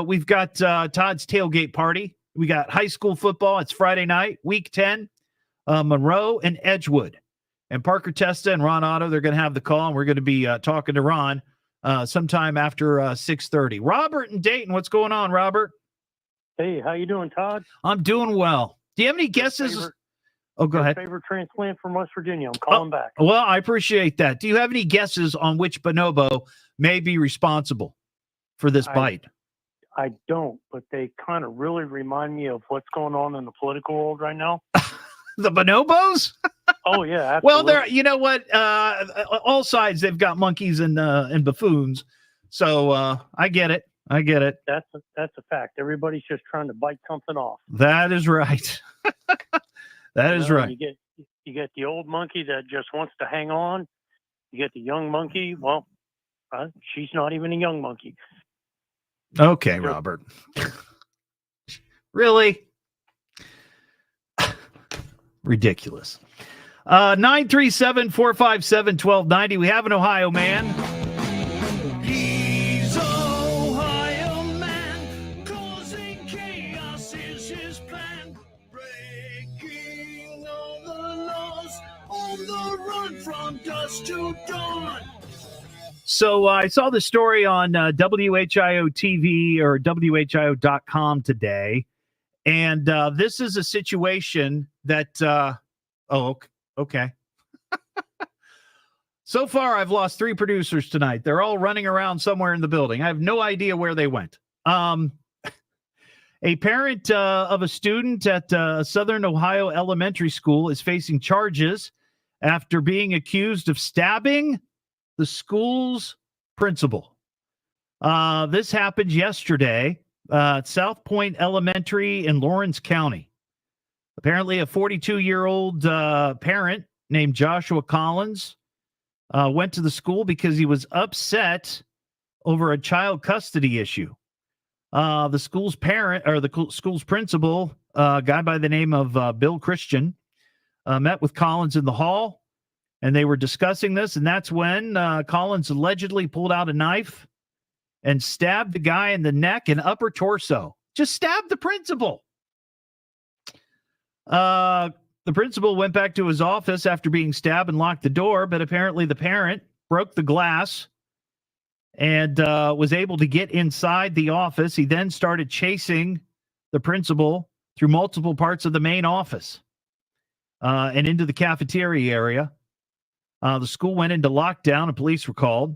we've got Todd's tailgate party. We got high school football. It's Friday night, week 10, Monroe and Edgewood. And Parker Testa and Ron Otto, they're going to have the call, and we're going to be talking to Ron sometime after 6:30. Robert and Dayton, what's going on, Robert? Hey, how you doing, Todd? I'm doing well. Do you have any guesses? Go ahead. Favorite transplant from West Virginia. I'm calling back. Well, I appreciate that. Do you have any guesses on which bonobo may be responsible for this bite? I don't, but they kind of really remind me of what's going on in the political world right now. The bonobos? Oh, yeah. Absolutely. Well, they're, you know what? All sides, they've got monkeys and buffoons. So I get it. That's a fact. Everybody's just trying to bite something off. That is right. That is right. You get the old monkey that just wants to hang on. You get the young monkey. Well, she's not even a young monkey. Okay, Robert. Really? Ridiculous. 937-457-1290. We have an Ohio man. He's Ohio man, causing chaos is his plan. Breaking all the laws, on the run from dusk to dawn. So I saw the story on WHIO TV or WHIO.com today. And this is a situation that, okay. So far, I've lost 3 producers tonight. They're all running around somewhere in the building. I have no idea where they went. A parent of a student at Southern Ohio Elementary School is facing charges after being accused of stabbing the school's principal. This happened yesterday at South Point Elementary in Lawrence County. Apparently, a 42-year-old parent named Joshua Collins went to the school because he was upset over a child custody issue. The school's parent, or the school's principal, a guy by the name of Bill Christian, met with Collins in the hall, and they were discussing this, and that's when Collins allegedly pulled out a knife and stabbed the guy in the neck and upper torso. Just stabbed the principal. The principal went back to his office after being stabbed and locked the door, but apparently the parent broke the glass and was able to get inside the office. He then started chasing the principal through multiple parts of the main office and into the cafeteria area. The school went into lockdown and police were called.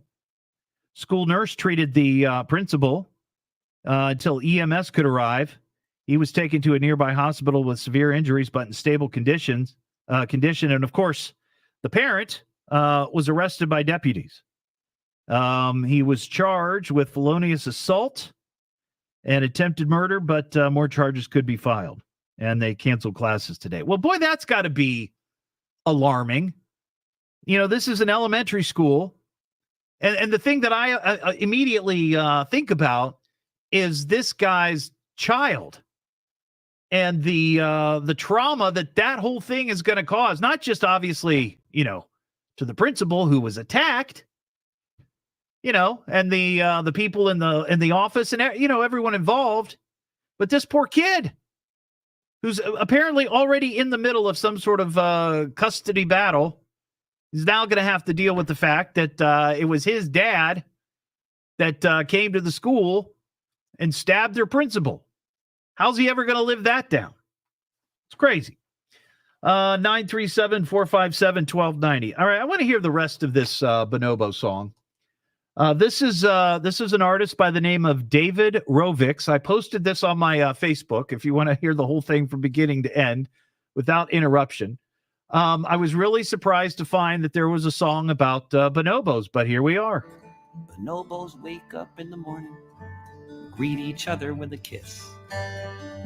School nurse treated the principal until EMS could arrive. He was taken to a nearby hospital with severe injuries, but in stable condition. And of course, the parent was arrested by deputies. He was charged with felonious assault and attempted murder, but more charges could be filed. And they canceled classes today. Well, boy, that's got to be alarming. You know, this is an elementary school. And the thing that I immediately think about is this guy's child and the trauma that whole thing is going to cause, not just obviously, to the principal who was attacked, and the people in the office and, everyone involved, but this poor kid who's apparently already in the middle of some sort of custody battle, is now going to have to deal with the fact that it was his dad that came to the school and stabbed their principal. How's he ever going to live that down? It's crazy. 937-457-1290. All right, I want to hear the rest of this Bonobo song. This is an artist by the name of David Rovix. I posted this on my Facebook if you want to hear the whole thing from beginning to end without interruption. I was really surprised to find that there was a song about bonobos, but here we are. Bonobos wake up in the morning, greet each other with a kiss,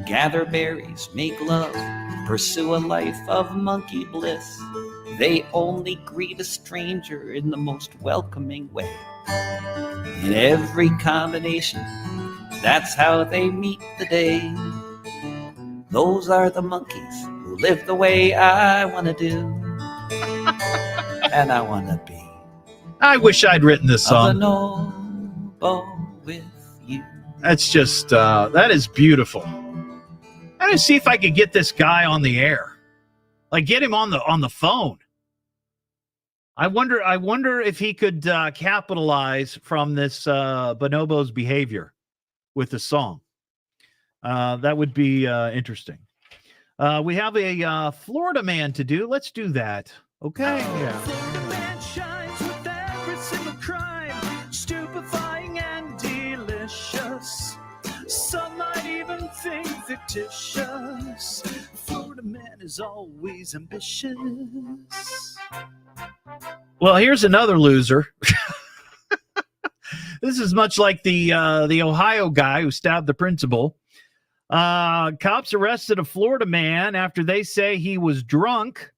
gather berries, make love, pursue a life of monkey bliss. They only greet a stranger in the most welcoming way. In every combination, that's how they meet the day. Those are the monkeys who live the way I want to do. And I want to be. I wish I'd written this song. A bonobo with you. That's just, that is beautiful. I'm going to see if I could get this guy on the air. Like, get him on the phone. I wonder if he could capitalize from this bonobo's behavior with the song. That would be interesting. We have a Florida man to do. Let's do that. Okay. Yeah. Florida man shines with every single crime, stupefying and delicious. Some might even think fictitious. Florida man is always ambitious. Well, here's another loser. This is much like the Ohio guy who stabbed the principal. Cops arrested a Florida man after they say he was drunk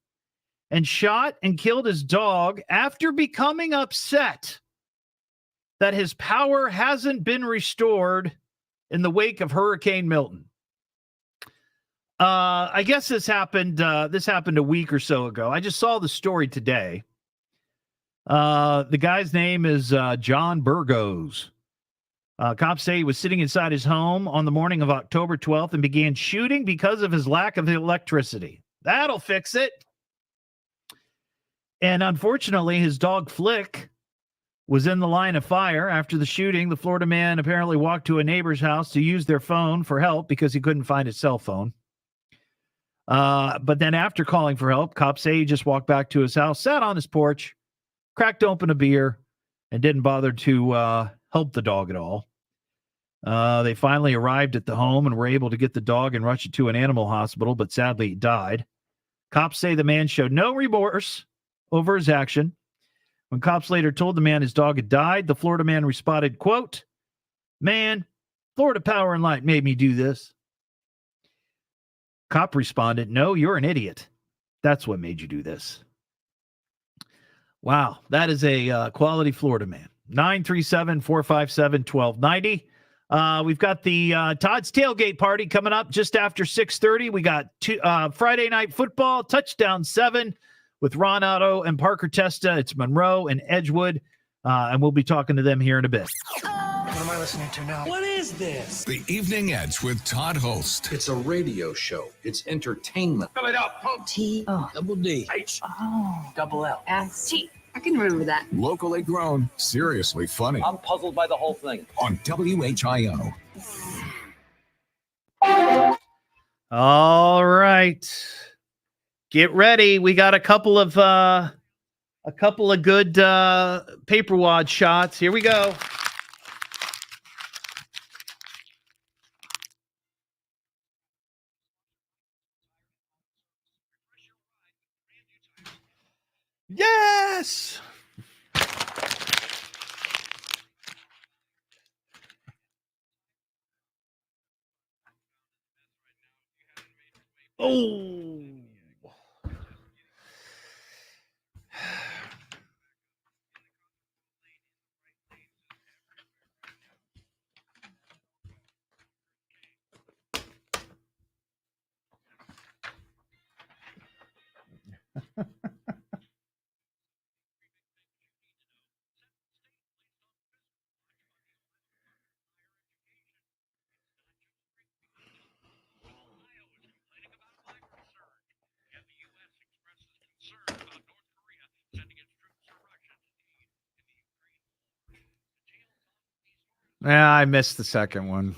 and shot and killed his dog after becoming upset that his power hasn't been restored in the wake of Hurricane Milton. I guess this happened a week or so ago. I just saw the story today. The guy's name is John Burgos. Cops say he was sitting inside his home on the morning of October 12th and began shooting because of his lack of electricity. That'll fix it. And unfortunately, his dog Flick was in the line of fire. After the shooting, the Florida man apparently walked to a neighbor's house to use their phone for help because he couldn't find his cell phone. But then after calling for help, cops say he just walked back to his house, sat on his porch, cracked open a beer, and didn't bother to help the dog at all. They finally arrived at the home and were able to get the dog and rush it to an animal hospital, but sadly he died. Cops say the man showed no remorse over his action. When cops later told the man his dog had died, the Florida man responded, quote, "Man, Florida Power and Light made me do this." Cop responded, "No, you're an idiot. That's what made you do this." Wow, that is a quality Florida man. 937-457-1290. We've got the Todd's Tailgate Party coming up just after 6:30. We got Friday Night Football, Touchdown 7 with Ron Otto and Parker Testa. It's Monroe and Edgewood, and we'll be talking to them here in a bit. What am I listening to now? What is this? The Evening Edge with Todd Hollst. It's a radio show. It's entertainment. Fill it up. Double D. H. Double L. S-T. I can remember that. Locally grown, seriously funny. I'm puzzled by the whole thing. On WHIO. All right. Get ready. We got a couple of good paper wad shots. Here we go. Yes. Oh. Yeah, I missed the second one.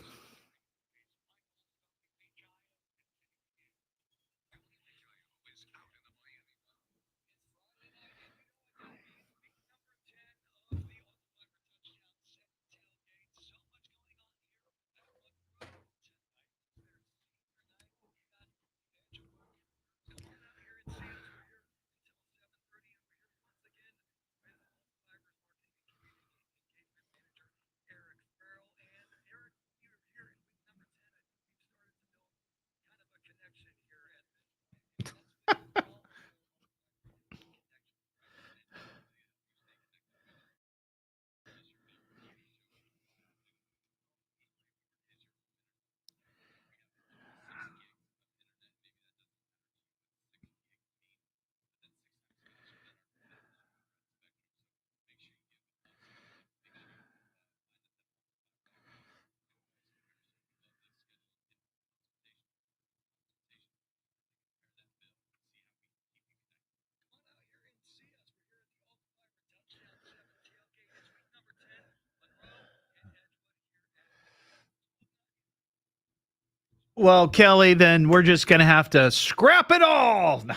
Well, Kelly, then we're just going to have to scrap it all. No.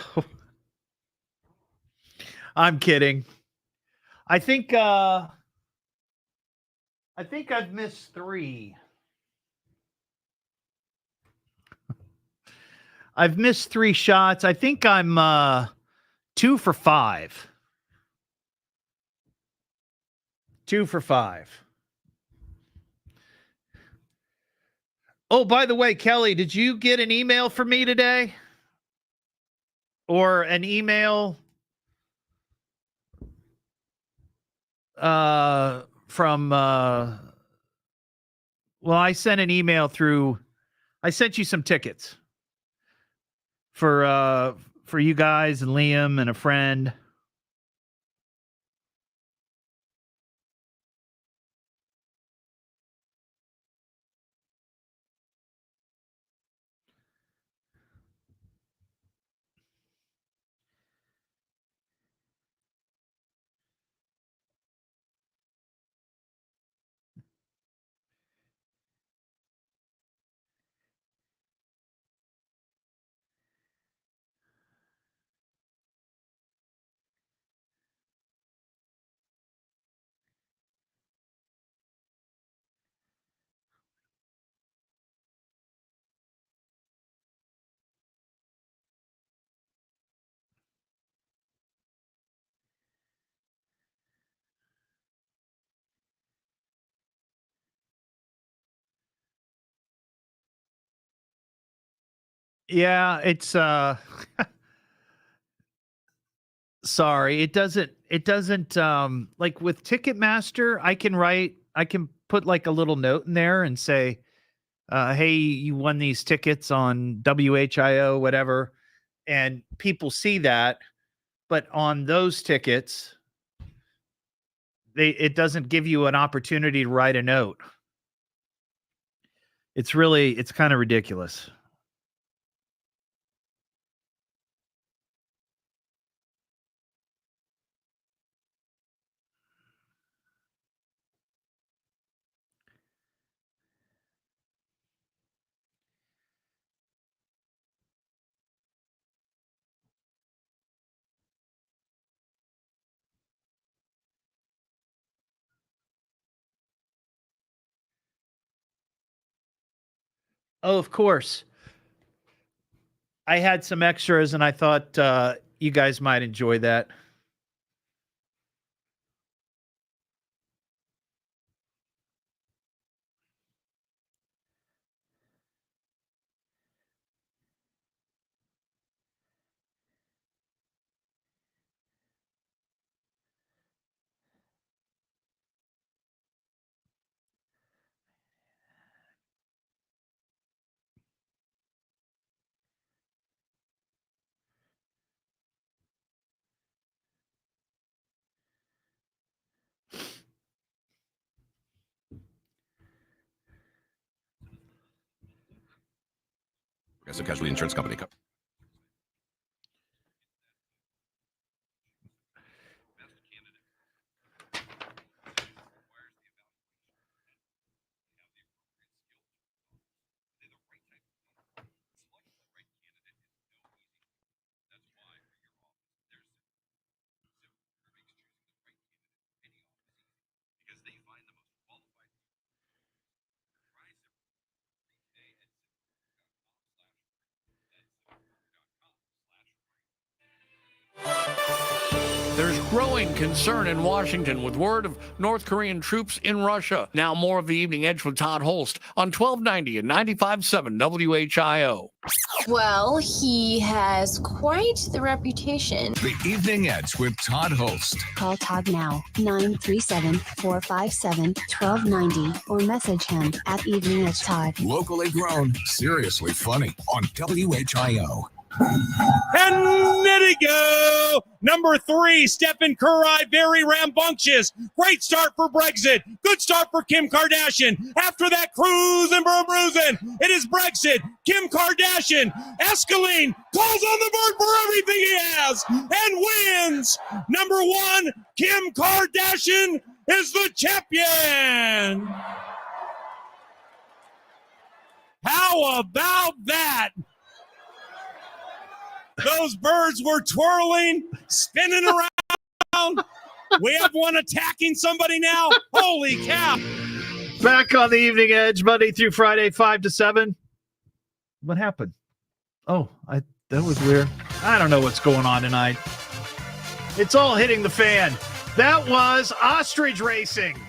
I'm kidding. I think I've missed 3. I've missed 3 shots. I think I'm 2 for 5. 2 for 5. Oh, by the way, Kelly, did you get an email from me today? Or an email from well, I sent an email through. I sent you some tickets for you guys and Liam and a friend. Yeah, it's sorry, it doesn't like with Ticketmaster, I can put like a little note in there and say, hey, you won these tickets on WHIO, whatever, and people see that, but on those tickets, it doesn't give you an opportunity to write a note. It's kind of ridiculous. Oh, of course. I had some extras and I thought you guys might enjoy that. As a casualty insurance company. growing concern in Washington with word of North Korean troops in Russia. Now more of the Evening Edge with Todd Hollst on 1290 and 95.7 WHIO. Well, he has quite the reputation. The Evening Edge with Todd Hollst. Call Todd now, 937-457-1290, or message him at Evening Edge Todd. Locally grown, seriously funny on WHIO. And let it go. Number 3, Stephen Curry, very rambunctious. Great start for Brexit. Good start for Kim Kardashian. After that, cruising for bruising. It is Brexit. Kim Kardashian. Escaline calls on the board for everything he has and wins. Number 1, Kim Kardashian is the champion. How about that? Those birds were twirling, spinning around. We have one attacking somebody now. Holy cow. Back on the Evening Edge, Monday through Friday, 5 to 7. What happened? Oh, that was weird. I don't know what's going on tonight. It's all hitting the fan. That was ostrich racing.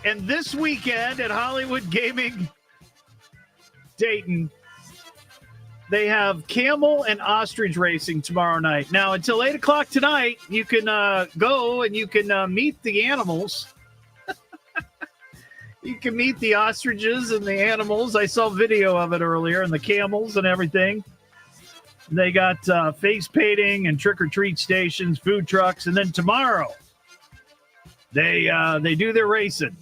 And this weekend at Hollywood Gaming Dayton, they have camel and ostrich racing tomorrow night. Now, until 8 o'clock tonight, you can go and you can meet the animals. You can meet the ostriches and the animals. I saw video of it earlier, and the camels and everything. They got face painting and trick-or-treat stations, food trucks, and then tomorrow they do their racing.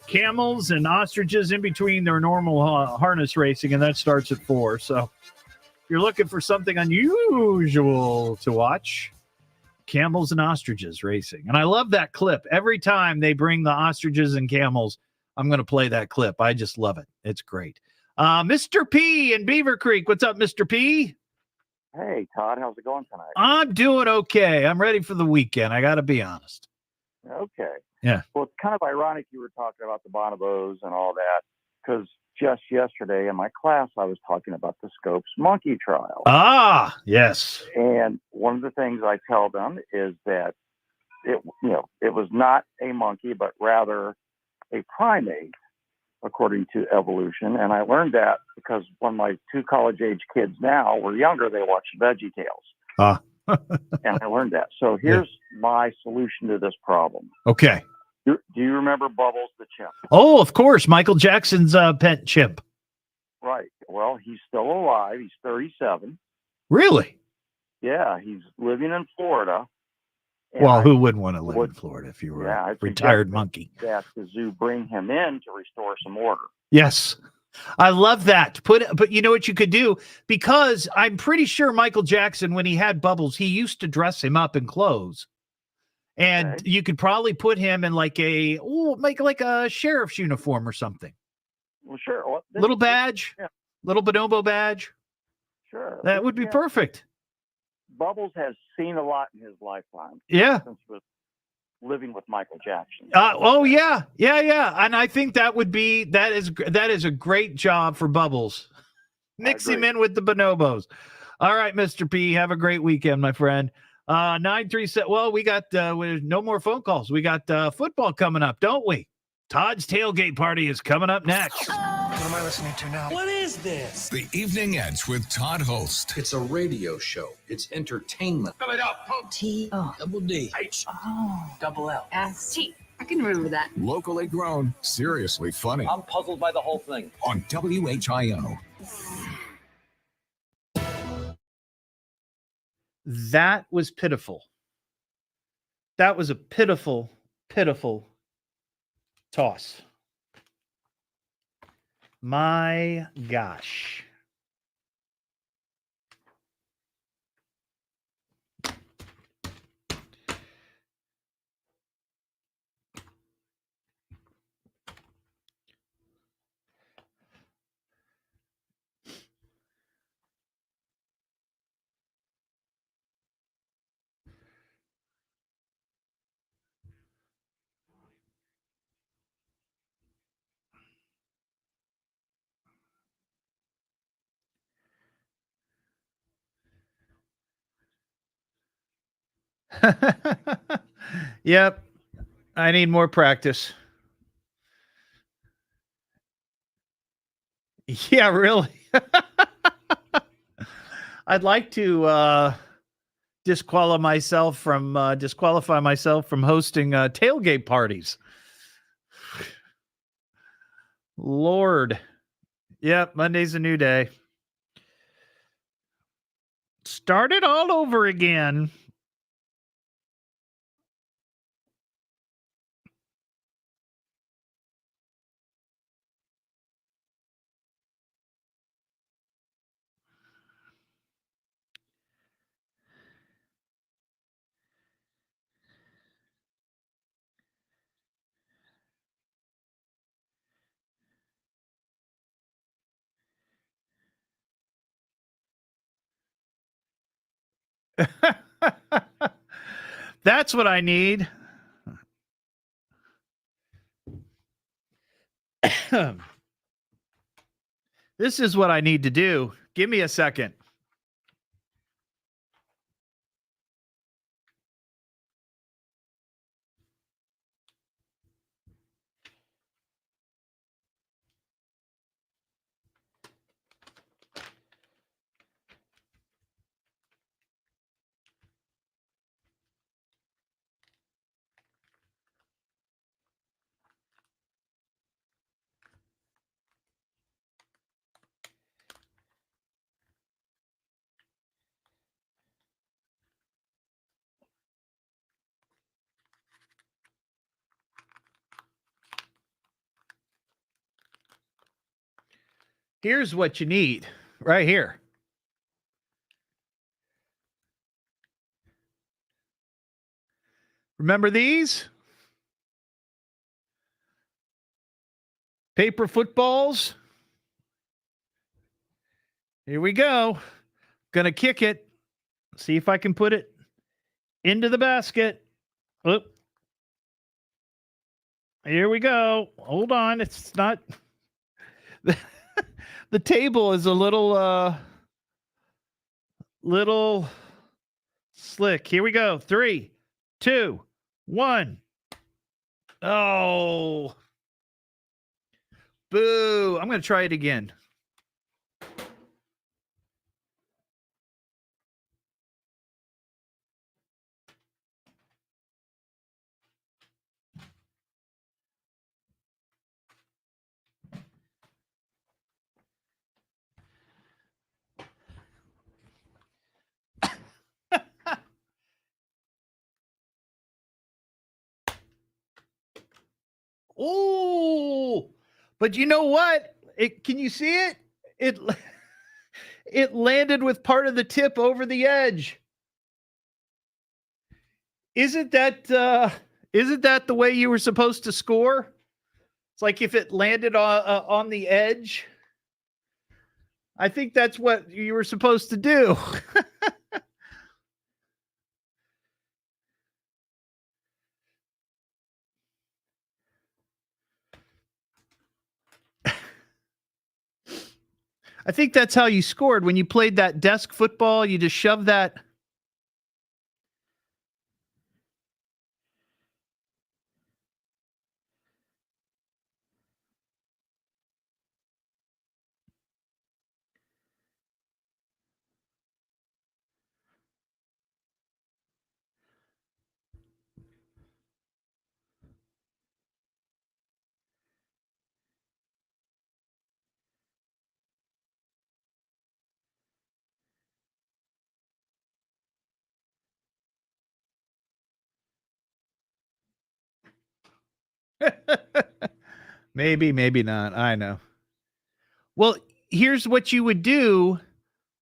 Camels and ostriches in between their normal harness racing, and that starts at 4. So if you're looking for something unusual to watch, camels and ostriches racing. And I love that clip. Every time they bring the ostriches and camels, I'm going to play that clip. I just love it. It's great. Mr. P in Beaver Creek. What's up, Mr. P? Hey, Todd. How's it going tonight? I'm doing okay. I'm ready for the weekend. I got to be honest. Okay. Yeah. Well, it's kind of ironic you were talking about the bonobos and all that, because just yesterday in my class, I was talking about the Scopes monkey trial. Ah, yes. And one of the things I tell them is that it was not a monkey, but rather a primate, according to evolution. And I learned that because when my 2 college-age kids now were younger, they watched VeggieTales. And I learned that. So here's my solution to this problem. Okay. Do you remember Bubbles the chimp? Oh, of course. Michael Jackson's pet chimp. Right. Well, he's still alive. He's 37. Really? Yeah. He's living in Florida. Well, who wouldn't want to live in Florida if you were a retired monkey? That the zoo bring him in to restore some order. Yes. I love that. But you know what you could do? Because I'm pretty sure Michael Jackson, when he had Bubbles, he used to dress him up in clothes. And you could probably put him in like a sheriff's uniform or something. Well, sure. Well, little badge, little Bonobo badge. Sure. That would be perfect. Bubbles has seen a lot in his lifetime. Yeah. Since he was living with Michael Jackson. Yeah. And I think that is a great job for Bubbles. Mix him in with the bonobos. All right, Mr. P. Have a great weekend, my friend. 937. Well, we got no more phone calls. We got football coming up, don't we? Todd's tailgate party is coming up next. What am I listening to now? What is this? The Evening Edge with Todd Hollst. It's a radio show. It's entertainment. Fill it up. Double D. Double L. S-T. I can remember that. Locally grown, seriously funny I'm puzzled by the whole thing. on WHIO. That was pitiful. That was a pitiful, pitiful toss. My gosh. Yep. I need more practice. Yeah, really. I'd like to disqualify myself from hosting tailgate parties. Lord. Yep, Monday's a new day. Start it all over again. That's what I need. This is what I need to do. Give me a second. Here's what you need right here. Remember these? Paper footballs. Here we go. Gonna kick it. See if I can put it into the basket. Oop. Here we go. Hold on. It's not. The table is a little slick. Here we go. 3, 2, 1. Oh. Boo. I'm going to try it again. Oh, but you know what? Can you see it? It landed with part of the tip over the edge. Isn't that the way you were supposed to score? It's like if it landed on the edge. I think that's what you were supposed to do. I think that's how you scored. When you played that desk football, you just shoved that. Maybe, maybe not. I know. Well, here's what you would do.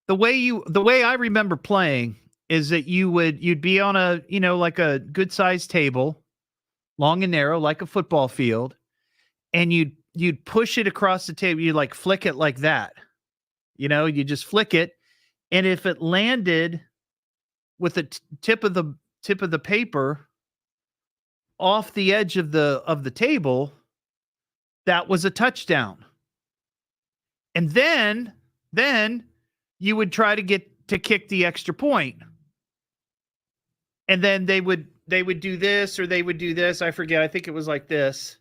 The way I remember playing is that you'd be on a, like a good sized table, long and narrow, like a football field, and you'd push it across the table. You like flick it like that. You just flick it, and if it landed with the tip of the paper off the edge of the table, that was a touchdown. And then you would try to kick the extra point. And then they would do this or they would do this. I forget. I think it was like this.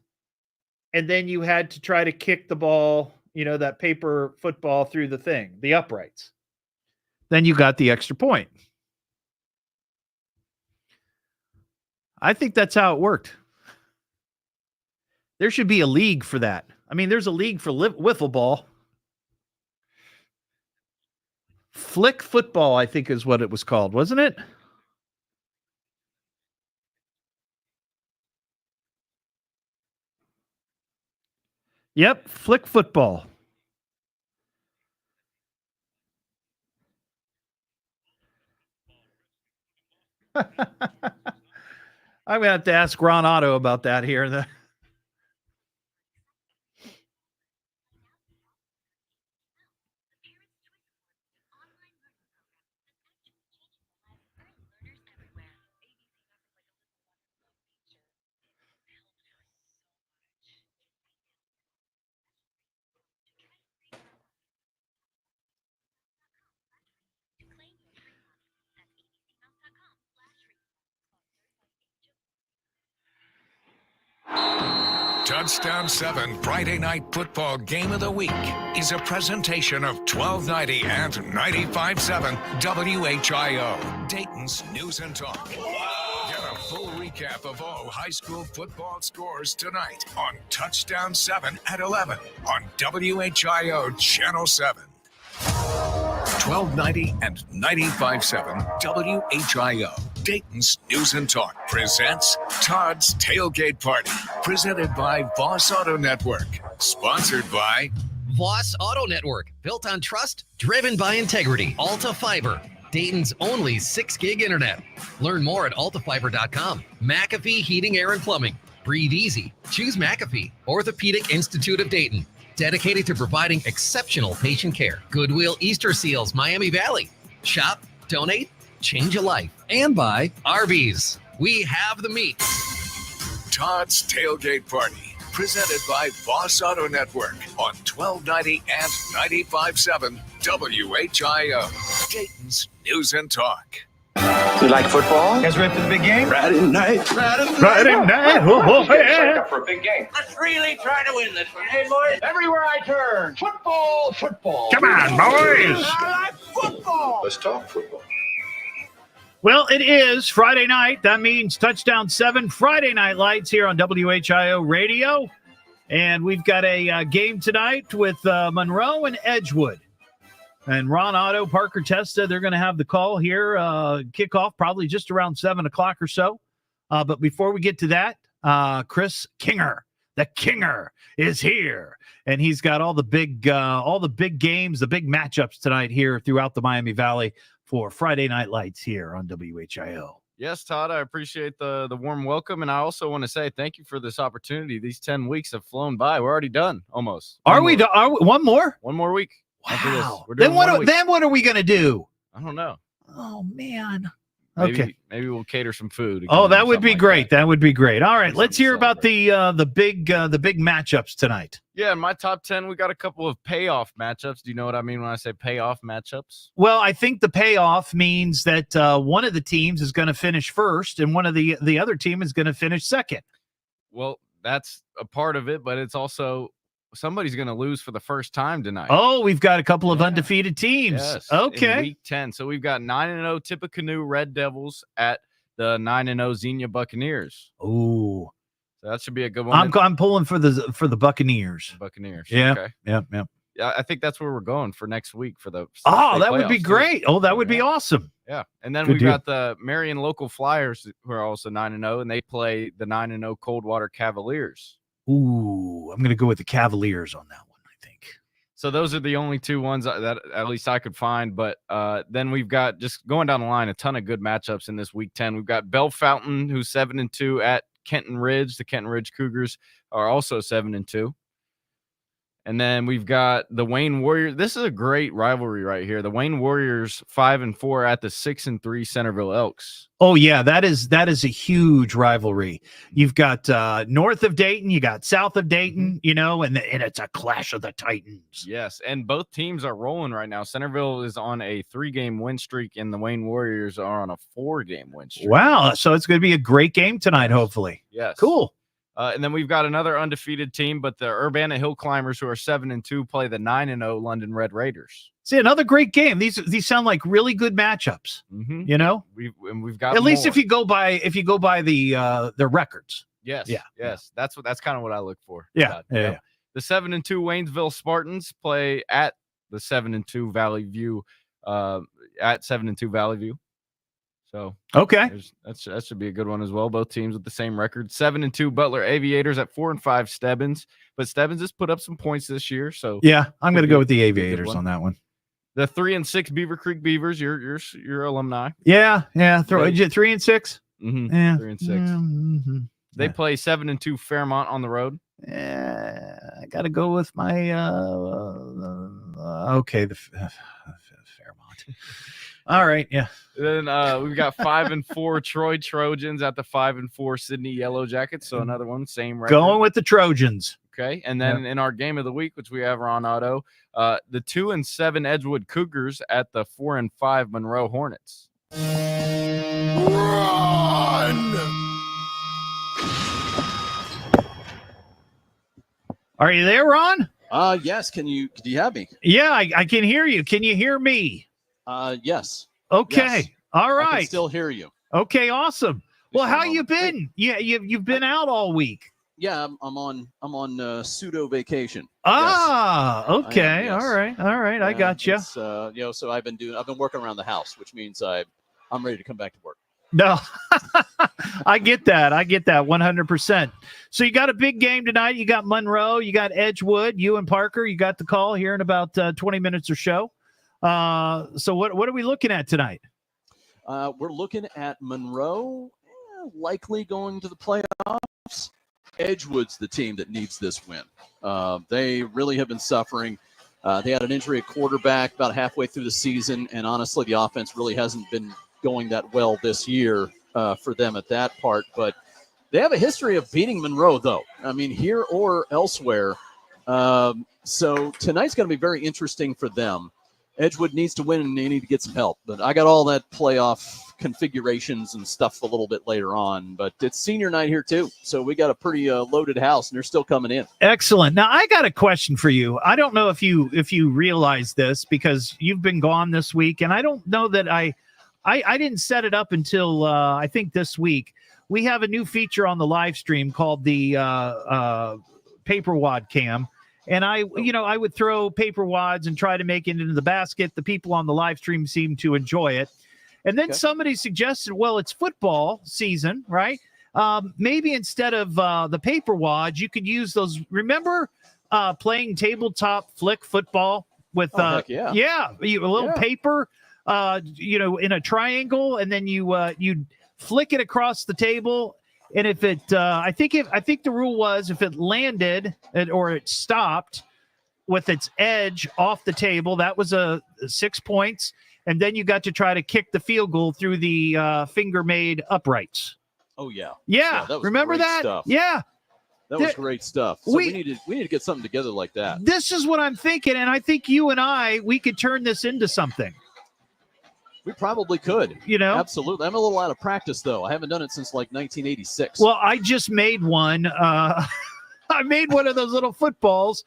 And then you had to try to kick the ball, that paper football through the thing, the uprights. Then you got the extra point. I think that's how it worked. There should be a league for that. I mean, there's a league for wiffle ball. Flick football, I think is what it was called, wasn't it? Yep, flick football. I'm going to have to ask Ron Otto about that here. Touchdown 7 Friday Night Football Game of the Week is a presentation of 1290 and 95.7 WHIO, Dayton's News and Talk. Get a full recap of all high school football scores tonight on Touchdown 7 at 11 on WHIO Channel 7. 1290 and 95.7 WHIO, Dayton's News and Talk presents Todd's Tailgate Party, presented by Voss Auto Network, sponsored by Voss Auto Network, built on trust, driven by integrity. Alta Fiber, Dayton's only 6-gig internet. Learn more at altafiber.com. McAfee Heating, Air, and Plumbing. Breathe easy. Choose McAfee. Orthopedic Institute of Dayton, dedicated to providing exceptional patient care. Goodwill Easter Seals, Miami Valley. Shop, donate, change a life. And by RVs. We have the meat. Todd's Tailgate Party, presented by Voss Auto Network on 1290 and 95.7 WHIO, Dayton's News and Talk. You like football? Guys ready for the big game? Friday night. Friday night. Oh, Shaped up for a big game. Let's really try to win this one, hey boys? Everywhere I turn, football, football. Come on, boys. I like football. Let's talk football. Well, it is Friday night. That means Touchdown 7 Friday Night Lights here on WHIO Radio. And we've got a game tonight with Monroe and Edgewood. And Ron Otto, Parker Testa, they're going to have the call here, kickoff probably just around 7 o'clock or so. But before we get to that, Chris Kinger, the Kinger, is here. And he's got all the big games, the big matchups tonight here throughout the Miami Valley for Friday Night Lights here on WHIO. Yes, Todd, I appreciate the warm welcome. And I also want to say thank you for this opportunity. These 10 weeks have flown by. We're already done almost. Are we one more? One more week. Wow. Then what are we going to do? I don't know. Oh, man. Maybe we'll cater some food. Oh, that would be great. That would be great. All right, let's hear about the big matchups tonight. Yeah, in my top 10, we got a couple of payoff matchups. Do you know what I mean when I say payoff matchups? Well, I think the payoff means that one of the teams is going to finish first and one of the other team is going to finish second. Well, that's a part of it, but it's also somebody's going to lose for the first time tonight. Oh, we've got a couple of undefeated teams. Yes, okay. In week 10. So we've got 9-0 Tippecanoe Red Devils at the 9-0 Xenia Buccaneers. Ooh. So that should be a good one. I'm pulling for the Buccaneers. Buccaneers. Yeah. Okay. Yep. Yeah, I think that's where we're going for next week for the that would be great. Oh, that would be awesome. Yeah. And then Good we've deal. got the Marion Local Flyers who are also 9-0, and they play the 9-0 Coldwater Cavaliers. Ooh, I'm going to go with the Cavaliers on that one, I think. So those are the only two ones that at least I could find. But then we've got, just going down the line, a ton of good matchups in this week 10. We've got Bell Fountain, who's 7-2 at Kenton Ridge. The Kenton Ridge Cougars are also 7-2. And then we've got the Wayne Warriors. This is a great rivalry right here. The Wayne Warriors 5-4 at the 6-3 Centerville Elks. Oh yeah, that is a huge rivalry. You've got north of Dayton, you got south of Dayton, and it's a clash of the Titans. Yes, and both teams are rolling right now. Centerville is on a 3-game win streak, and the Wayne Warriors are on a 4-game win streak. Wow, so it's going to be a great game tonight, hopefully. Yes. Cool. And then we've got another undefeated team, but the Urbana Hill Climbers, who are 7-2, play the 9-0 London Red Raiders. See, another great game. These sound like really good matchups. We've got at least if you go by the records. Yes. Yeah. Yes. That's kind of what I look for. Yeah. The 7-2 Waynesville Spartans play at the 7-2 Valley View at 7-2 Valley View. So okay, that should be a good one as well. Both teams with the same record. 7-2 Butler Aviators at 4-5 Stebbins, but Stebbins has put up some points this year. So yeah, I'm going to go with the Aviators on that one. The 3-6 Beaver Creek Beavers, your alumni. Yeah. 3-6. Mm-hmm. Yeah, 3-6. Mm-hmm. They play 7-2 Fairmont on the road. I got to go with my the Fairmont. All right, yeah. Then we've got 5-4 Troy Trojans at the 5-4 Sydney Yellow Jackets. So another one, same record. Going with the Trojans. Okay, and then in our game of the week, which we have Ron Otto, the 2-7 Edgewood Cougars at the 4-5 Monroe Hornets. Run! Are you there, Ron? Yes. Can you have me? Yeah, I can hear you. Can you hear me? Yes. Okay. Yes. All right. I can still hear you. Okay, awesome. Well, how you been? Yeah, you've been out all week. Yeah, I'm on pseudo vacation. Ah, yes. okay. Yes. All right. I got you. So I've been working around the house, which means I'm ready to come back to work. No, I get that 100%. So you got a big game tonight. You got Monroe, you got Edgewood, you and Parker. You got the call here in about 20 minutes or so. So what are we looking at tonight? We're looking at Monroe likely going to the playoffs. Edgewood's the team that needs this win. They really have been suffering. They had an injury at quarterback about halfway through the season, and honestly, the offense really hasn't been going that well this year for them at that part. But they have a history of beating Monroe, though. I mean, here or elsewhere. So tonight's going to be very interesting for them. Edgewood needs to win, and they need to get some help. But I got all that playoff configurations and stuff a little bit later on. But it's senior night here, too. So we got a pretty loaded house, and they're still coming in. Excellent. Now, I got a question for you. I don't know if you realize this because you've been gone this week, and I don't know that I didn't set it up until I think this week. We have a new feature on the live stream called the paper wad cam. And I would throw paper wads and try to make it into the basket. The people on the live stream seem to enjoy it. And then somebody suggested, well, it's football season, right? Maybe instead of the paper wads, you could use those. Remember playing tabletop flick football with a little paper, in a triangle, and then you'd flick it across the table. And if it, I think the rule was if it landed or it stopped with its edge off the table, that was a 6 points. And then you got to try to kick the field goal through the finger-made uprights. Oh yeah, yeah. That was remember great that? Stuff. Yeah, that was great stuff. So we need to get something together like that. This is what I'm thinking, and I think you and we could turn this into something. We probably could. Absolutely. I'm a little out of practice, though. I haven't done it since like 1986. Well, I just made one. I made one of those little footballs,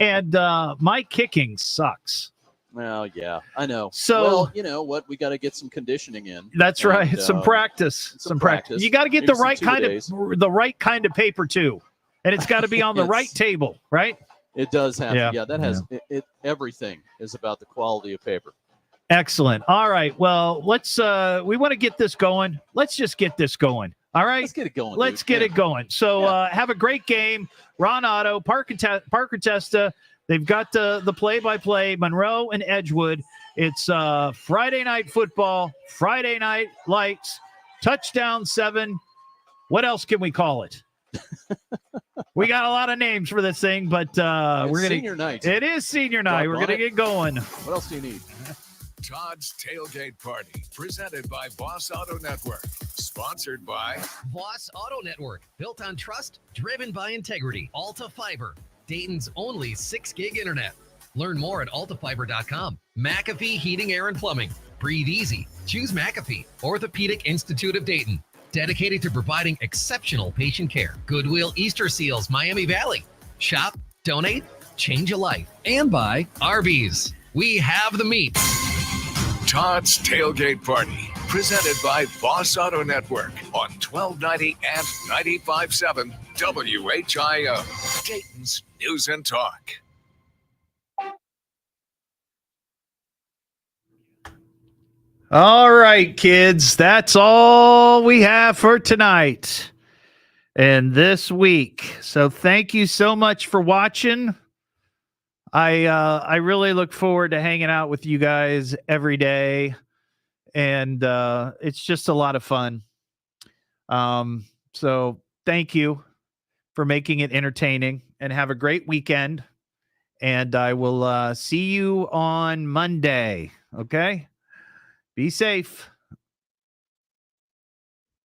and my kicking sucks. Well, yeah, I know. So, well, you know what? We got to get some conditioning in. That's right. Some practice. Some practice. You got to get the right kind of paper too, and it's got to be on the right table, right? It does have. Yeah, that has it. Everything is about the quality of paper. Excellent. All right. Well, let's we want to get this going. Let's just get this going. All right. Let's get it going. Let's get it going. So have a great game. Ron Otto, Parker Testa. They've got the play-by-play, Monroe and Edgewood. It's Friday night football, Friday night lights, touchdown 7. What else can we call it? We got a lot of names for this thing, but It's we're gonna. senior night. It is senior night. We're gonna get going. What else do you need? Todd's Tailgate Party, presented by Boss Auto Network, sponsored by Boss Auto Network, built on trust, driven by integrity. Alta Fiber, Dayton's only 6-gig internet. Learn more at altafiber.com. McAfee Heating, Air, and Plumbing. Breathe easy. Choose McAfee. Orthopedic Institute of Dayton, dedicated to providing exceptional patient care. Goodwill Easter Seals, Miami Valley. Shop, donate, change a life. And by Arby's. We have the meat. Todd's Tailgate Party, presented by Boss Auto Network on 1290 and 95.7 WHIO, Dayton's News and Talk. All right, kids, that's all we have for tonight and this week. So thank you so much for watching. I really look forward to hanging out with you guys every day, and it's just a lot of fun. So thank you for making it entertaining, and have a great weekend. And I will see you on Monday. Okay? Be safe.